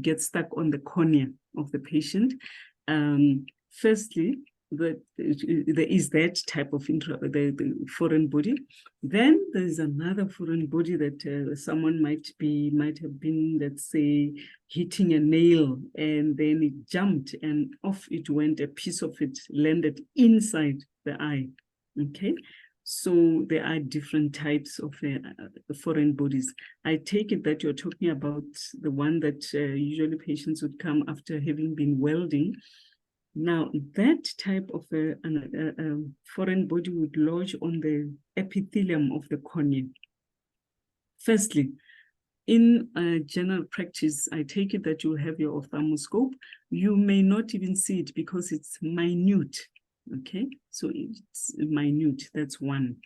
gets stuck on the cornea of the patient. Firstly, there is that type of the foreign body. Then there's another foreign body that someone might have been, let's say, hitting a nail, and then it jumped and off it went, a piece of it landed inside the eye. Okay, so there are different types of foreign bodies. I take it that you're talking about the one that usually patients would come after having been welding. Now, that type of a foreign body would lodge on the epithelium of the cornea. Firstly, in general practice, I take it that you have your ophthalmoscope. You may not even see it because it's minute, okay? So it's minute, that's one.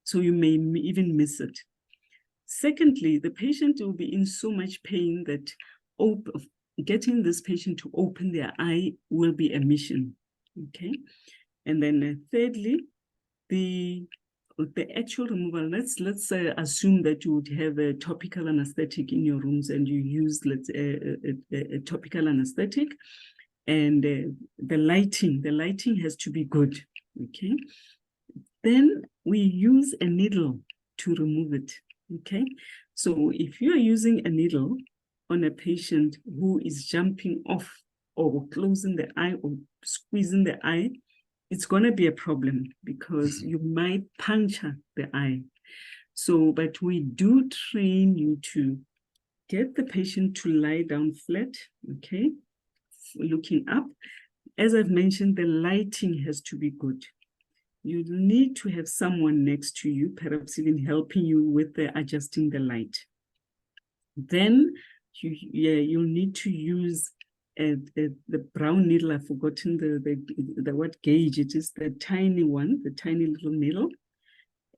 So you may even miss it. Secondly, the patient will be in so much pain that getting this patient to open their eye will be a mission, okay? And then thirdly, the actual removal, let's assume that you would have a topical anesthetic in your rooms and you use, let's a topical anesthetic, and the lighting has to be good, okay? Then we use a needle to remove it, okay? So if you are using a needle on a patient who is jumping off or closing the eye or squeezing the eye, it's going to be a problem because you might puncture the eye. So, but we do train you to get the patient to lie down flat, okay, looking up. As I've mentioned, the lighting has to be good. You need to have someone next to you, perhaps even helping you with adjusting the light. Then you'll need to use the brown needle. I've forgotten the what gauge it is, the tiny one, the tiny little needle.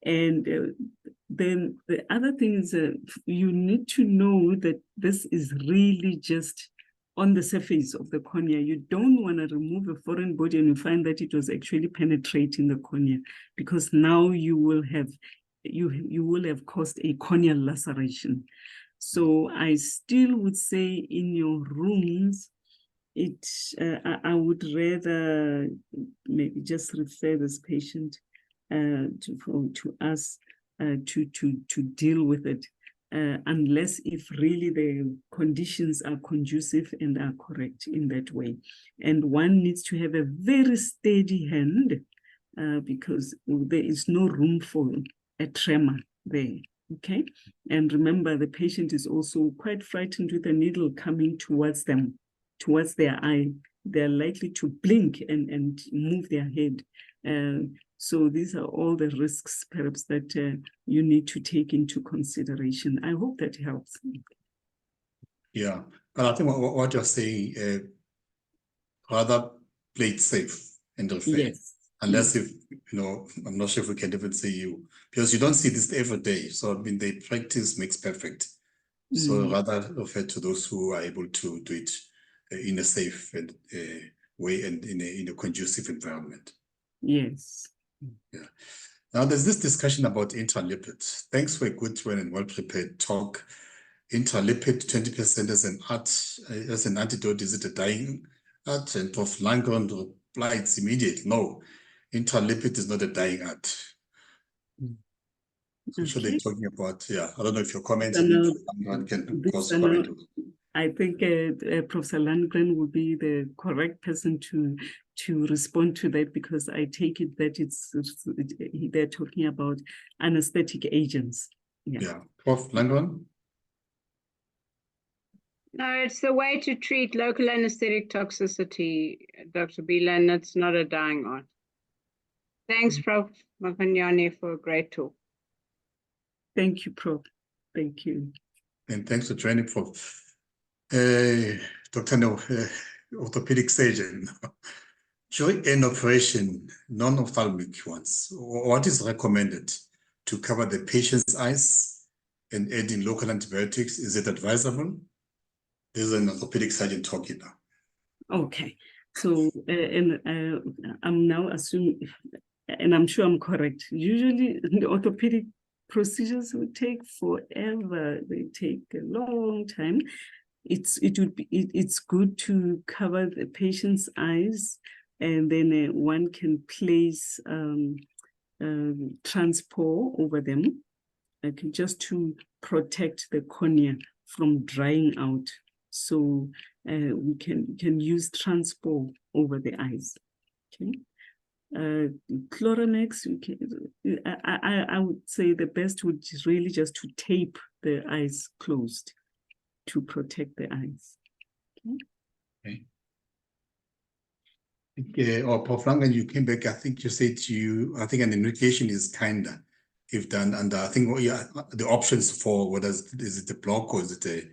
And then the other thing is you need to know that this is really just on the surface of the cornea. You don't want to remove a foreign body and you find that it was actually penetrating the cornea, because now you will have caused a corneal laceration. So I still would say in your rooms, I would rather maybe just refer this patient to us to deal with it, unless if really the conditions are conducive and are correct in that way. And one needs to have a very steady hand because there is no room for a tremor there. Okay, and remember, the patient is also quite frightened with a needle coming towards them, towards their eye. They're likely to blink and move their head. So these are all the risks, perhaps, that you need to take into consideration. I hope that helps. Yeah, but I think what you're saying, rather play it safe and refer. Yes, Unless if, I'm not sure if we can even say you, because you don't see this every day. So, I mean, the practice makes perfect. So rather refer to those who are able to do it in a safe and way and in a conducive environment. Yes. Yeah. Now there's this discussion about intralipids. Thanks for a good and well-prepared talk. Intralipid 20% as an antidote, is it a dying art? And Prof. Langren replies immediately, no, intralipid is not a dying art. So I'm sure they're talking about, I don't know if your comments can cause comment. I think Professor Landgren would be the correct person to respond to that, because I take it that they're talking about anesthetic agents. Yeah. Prof. Landgren? No, it's the way to treat local anesthetic toxicity, Dr. Bila, and it's not a dying art. Thanks, Prof. Makunyane, for a great talk. Thank you, Prof. Thank you. And thanks for joining, Prof. Dr. No, orthopedic surgeon. During an operation, non-ophthalmic ones, what is recommended to cover the patient's eyes and add in local antibiotics? Is it advisable? This is an orthopedic surgeon talking now. Okay, so I'm now assuming, and I'm sure I'm correct. Usually, the orthopedic procedures will take forever. They take a long time. It's good to cover the patient's eyes, and then one can place transport over them, just to protect the cornea from drying out. So we can use transport over the eyes. Okay. Chloronex, I would say the best would really just to tape the eyes closed to protect the eyes. Okay. Or Prof. Langen, you came back, I think you said I think an enucleation is kinder if done under, I think the options for whether is it a block or is it a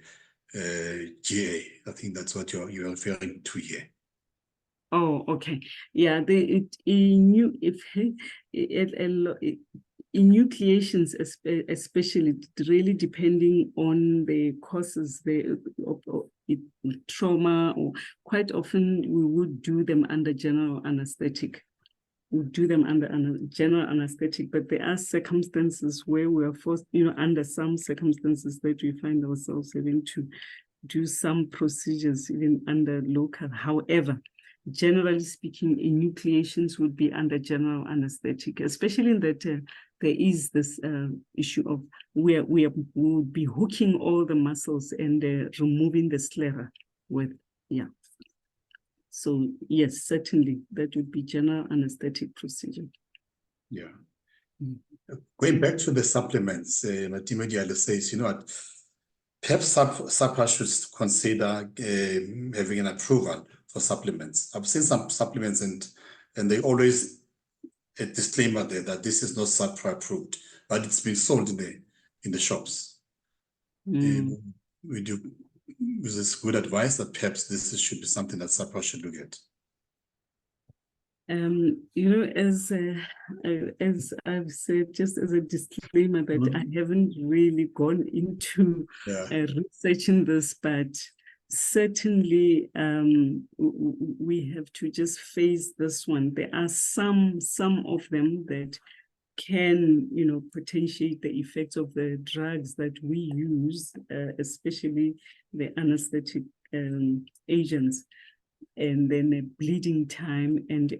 GA? I think that's what you're referring to here. Oh, okay. Yeah, enucleations, especially, really depending on the causes, trauma, or quite often we would do them under general anesthetic. We do them under general anesthetic, but there are circumstances where we are forced, under some circumstances that we find ourselves having to do some procedures even under local. However, generally speaking, enucleations would be under general anesthetic, especially in that there is this issue of where we will be hooking all the muscles and removing the sclera with, So yes, certainly that would be general anesthetic procedure. Yeah. Going back to the supplements, Matimediale says, what, perhaps SAPA should consider having an approval for supplements. I've seen some supplements and they always a disclaimer there that this is not SAPA approved, but it's been sold in the shops. Is this good advice that perhaps this should be something that SAPA should look at? As I've said, just as a disclaimer, that I haven't really gone into researching this, but certainly we have to just face this one. There are some of them that can, potentiate the effects of the drugs that we use, especially the anesthetic agents, and then the bleeding time and.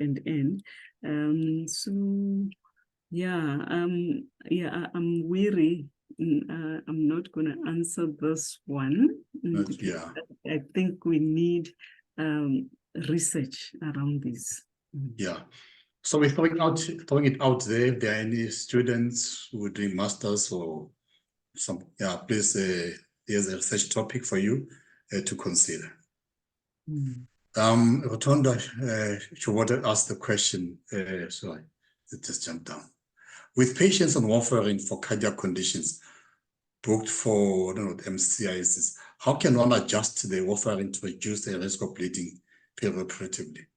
I'm weary. I'm not going to answer this one. I think we need research around this. Yeah. So we're throwing it out there. If there are any students who are doing masters or some, please, here's a research topic for you to consider. Rotonda, she wanted to ask the question, sorry, it just jumped down. With patients on warfarin for cardiac conditions booked for, MCIs, how can one adjust the warfarin to reduce the risk of bleeding perioperatively?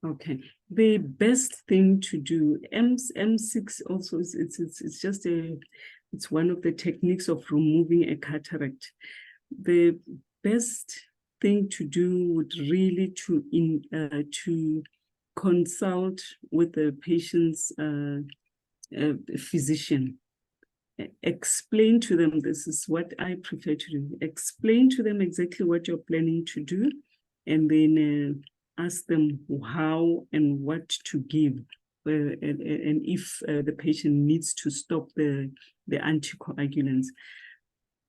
Okay, the best thing to do, M6 also it's just it's one of the techniques of removing a cataract. The best thing to do would really to consult with the patient's physician. Explain to them, this is what I prefer to do. Explain to them exactly what you're planning to do, and then ask them how and what to give, and if the patient needs to stop the anticoagulants.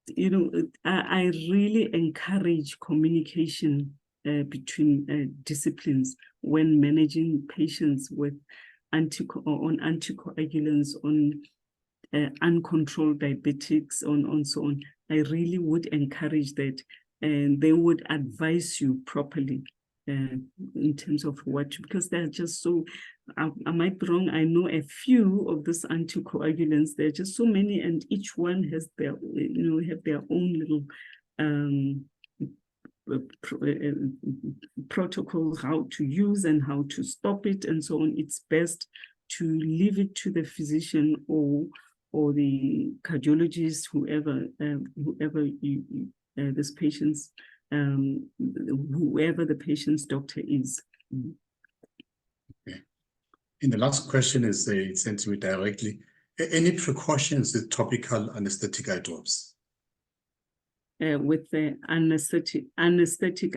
You know, I really encourage communication between disciplines when managing patients with anticoagulants, on uncontrolled diabetics, on so on. I really would encourage that, and they would advise you properly in terms of what, because they're just so, I might be wrong, I know a few of these anticoagulants, there are just so many, and each one has their, have their own little protocols, how to use and how to stop it and so on. It's best to leave it to the physician or the cardiologist, whoever this patient's whoever the patient's doctor is. Okay. And the last question is sent to me directly. Any precautions with topical anesthetic eye drops? With the anesthetic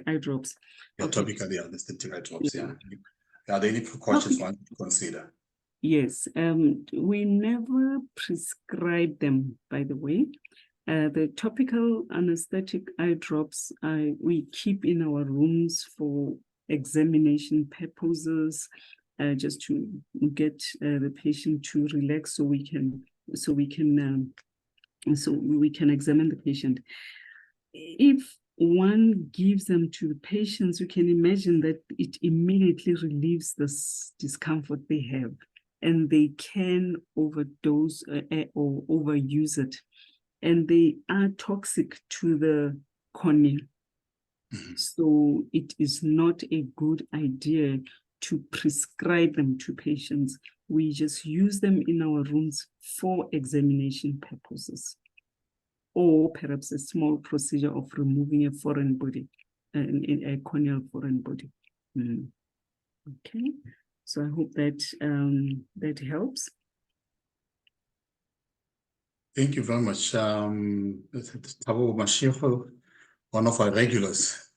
eye drops. Yeah, Okay. topical anesthetic eye drops. Yeah. Are there any precautions one to consider? Yes, we never prescribe them, by the way. The topical anesthetic eye drops, we keep in our rooms for examination purposes, just to get the patient to relax, so we can examine the patient. If one gives them to the patients, you can imagine that it immediately relieves this discomfort they have, and they can overdose or overuse it. And they are toxic to the cornea. Mm-hmm. So it is not a good idea to prescribe them to patients. We just use them in our rooms for examination purposes, or perhaps a small procedure of removing a foreign body, a corneal foreign body. Okay, so I hope that that helps. Thank you very much. Tabo Mashiro, one of our regulars,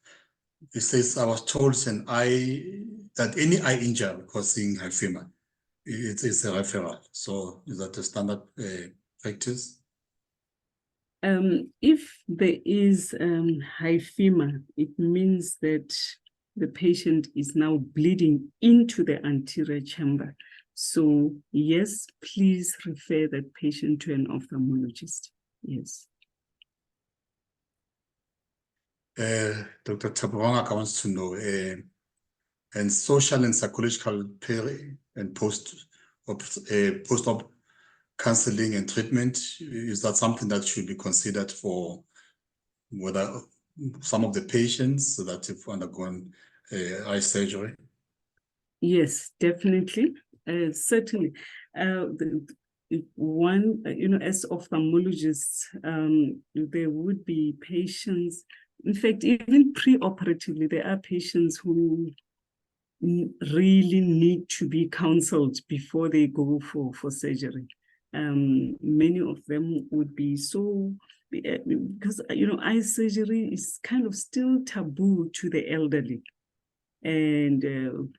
he says, I was told that any eye injury causing hyphema, it is a referral. So is that a standard practice? If there is hyphema, it means that the patient is now bleeding into the anterior chamber. So yes, please refer that patient to an ophthalmologist. Yes. Dr. Taburanga wants to know, and social and psychological peri and post-op counseling and treatment, is that something that should be considered for whether some of the patients that have undergone eye surgery? Yes, definitely. Certainly. As ophthalmologists, there would be patients, in fact, even pre-operatively, there are patients who really need to be counseled before they go for surgery. Many of them would be so, because, eye surgery is kind of still taboo to the elderly. And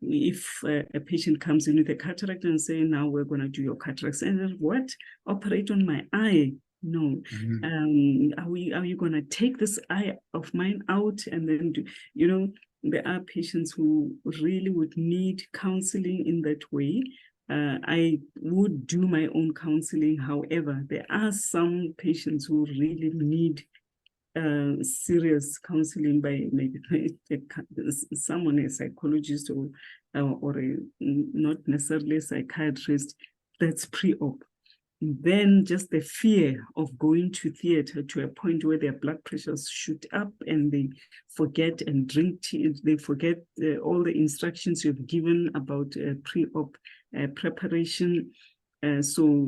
if a patient comes in with a cataract and say, now we're going to do your cataracts, and then what? Operate on my eye? No. Mm-hmm. Are you going to take this eye of mine out and then do, there are patients who really would need counseling in that way. I would do my own counseling. However, there are some patients who really need serious counseling by maybe someone, a psychologist or not necessarily a psychiatrist. That's pre-op. then just the fear of going to theater to a point where their blood pressures shoot up and they forget and drink tea, they forget all the instructions you've given about pre-op preparation. So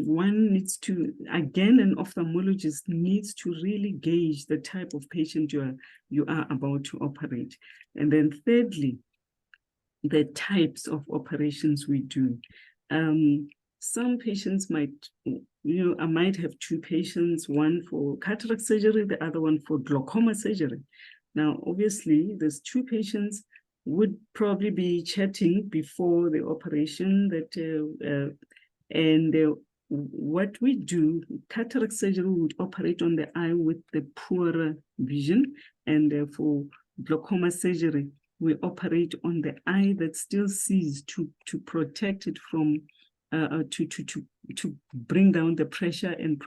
one needs to, again, an ophthalmologist needs to really gauge the type of patient you are about to operate. And then thirdly, the types of operations we do. Some patients might, I might have two patients, one for cataract surgery, the other one for glaucoma surgery. Now, obviously, there's two patients would probably be chatting before the operation what we do, cataract surgery would operate on the eye with the poorer vision, and for glaucoma surgery, we operate on the eye that still sees to protect it from to bring down the pressure and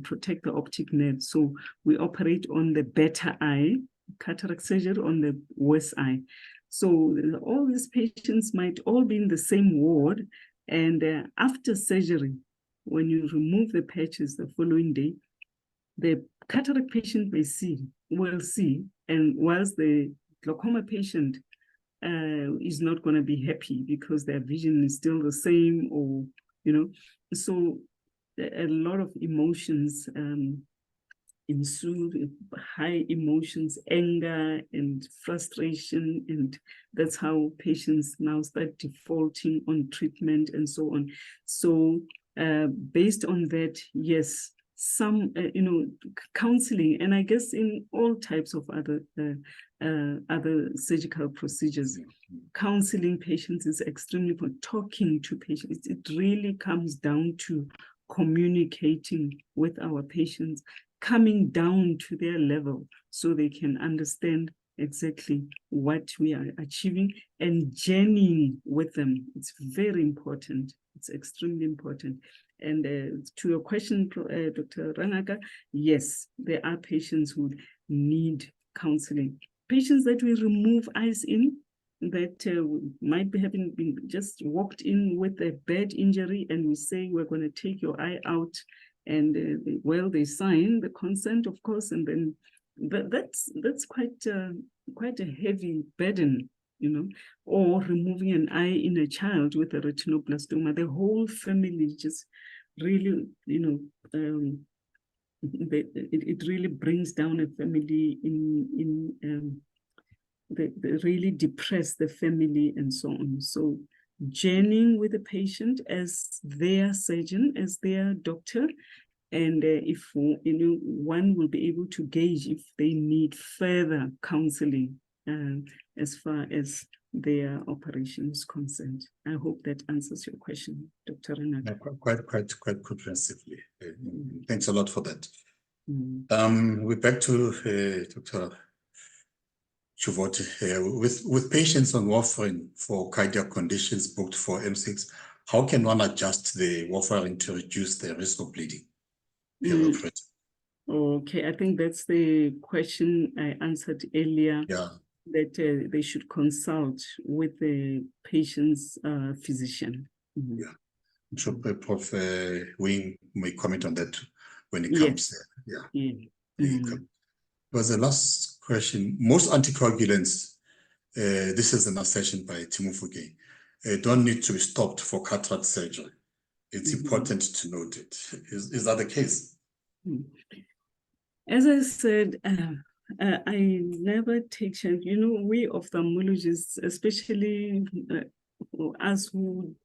protect the optic nerve. So we operate on the better eye, cataract surgery on the worse eye. So all these patients might all be in the same ward, and after surgery, when you remove the patches the following day, the cataract patient will see, and whilst the glaucoma patient is not going to be happy because their vision is still the same, or so a lot of emotions ensue, high emotions, anger and frustration, and that's how patients now start defaulting on treatment and so on. So based on that, yes, some counseling, and I guess in all types of other surgical procedures, counseling patients is extremely important. Talking to patients, it really comes down to communicating with our patients, coming down to their level so they can understand exactly what we are achieving, and journeying with them. It's very important. It's extremely important. And to your question, Dr. Ranaka, yes, there are patients who need counseling. Patients that we remove eyes in, that might be having been just walked in with a bad injury, and we say we're going to take your eye out, and they sign the consent, of course, and then that's quite a heavy burden, or removing an eye in a child with a retinoblastoma. The whole family just really, it really brings down a family they really depress the family and so on. So journeying with the patient as their surgeon, as their doctor, and if one will be able to gauge if they need further counseling as far as their operation is concerned. I hope that answers your question, Dr. Renata. Quite comprehensively. Thanks a lot for that. We're back to Dr. Chivote. With patients on warfarin for cardiac conditions booked for M6, how can one adjust the warfarin to reduce the risk of bleeding? Perioperative. Okay, I think that's the question I answered earlier. Yeah. That they should consult with the patient's physician. Yeah, I'm sure Prof. Wing may comment on that when it comes. Yeah. Was the last question. Most anticoagulants, this is an assertion by Timufuge, don't need to be stopped for cataract surgery. It's important to note it. Is that the case? As I said, I never take chance. We ophthalmologists, especially us who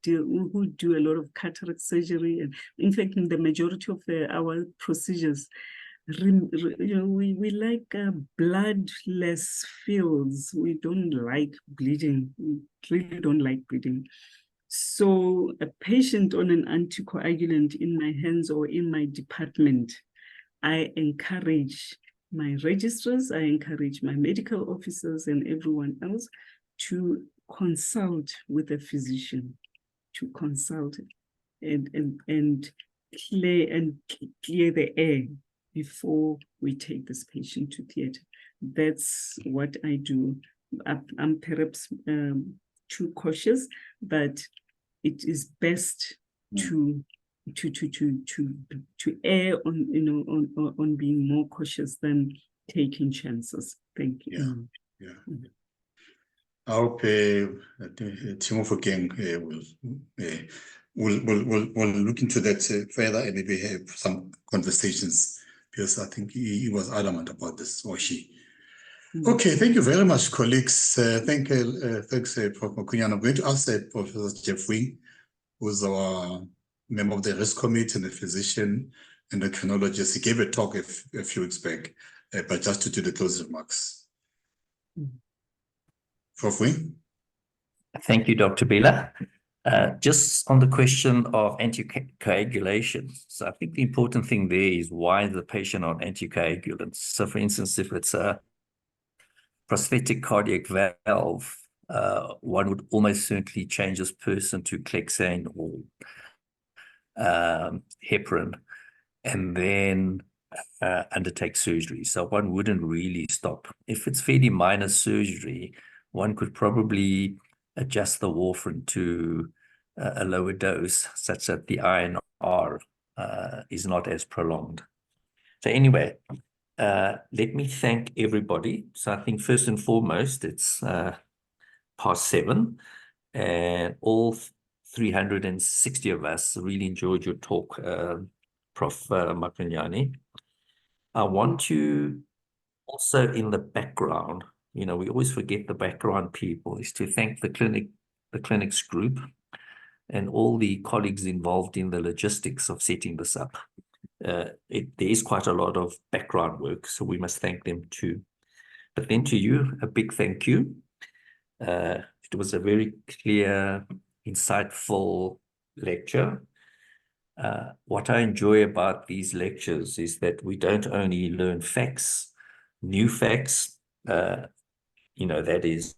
do a lot of cataract surgery, and in fact, in the majority of our procedures, we like bloodless fields. We don't like bleeding. We really don't like bleeding. So a patient on an anticoagulant in my hands or in my department, I encourage my registrars, I encourage my medical officers and everyone else to consult with a physician, to consult and clear the air before we take this patient to theater. That's what I do. I'm perhaps too cautious, but it is best to err on, on being more cautious than taking chances. Thank you. Yeah. I hope Timothy Gang will look into that further and maybe have some conversations, because I think he was adamant about this, or she. Okay, thank you very much, colleagues. Thanks, Prof. Makunyane. I'm going to ask Professor Jeff Wing, who's our member of the risk committee and a physician and a criminologist. He gave a talk a few weeks back, but just to do the closing remarks. Prof. Wing? Thank you, Dr. Bila. Just on the question of anticoagulation. So I think the important thing there is why the patient on anticoagulants. So for instance, if it's a prosthetic cardiac valve, one would almost certainly change this person to Clexane or heparin, and then undertake surgery. So one wouldn't really stop. If it's fairly minor surgery, one could probably adjust the warfarin to a lower dose such that the INR is not as prolonged. So anyway, let me thank everybody. So I think first and foremost, it's past 7, and all 360 of us really enjoyed your talk, Prof. Makunyane. I want to also, in the background, we always forget the background people, is to thank the clinics group and all the colleagues involved in the logistics of setting this up. There is quite a lot of background work, so we must thank them too. But then to you, a big thank you. It was a very clear, insightful lecture. What I enjoy about these lectures is that we don't only learn facts, new facts, that is,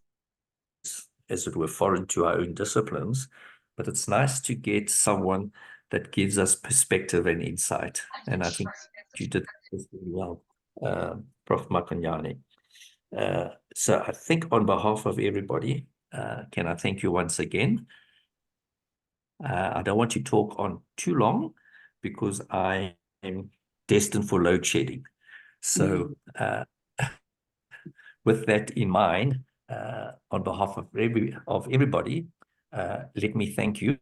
as it were, foreign to our own disciplines, but it's nice to get someone that gives us perspective and insight. And I think you did this very well, Prof. Makunyane. So I think on behalf of everybody, can I thank you once again? I don't want to talk on too long because I am destined for load shedding. So with that in mind, on behalf of everybody, let me thank you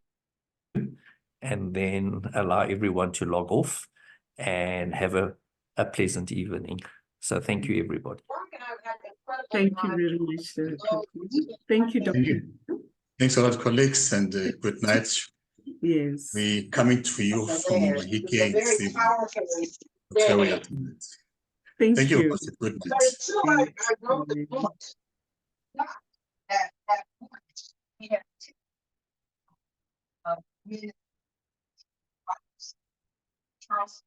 and then allow everyone to log off and have a pleasant evening. So thank you, everybody. Thank you very much. Thank you, Dr. Thank you. Thanks a lot, colleagues, and good night. Yes. We coming to you from Mahike this evening. Thank you. Good night.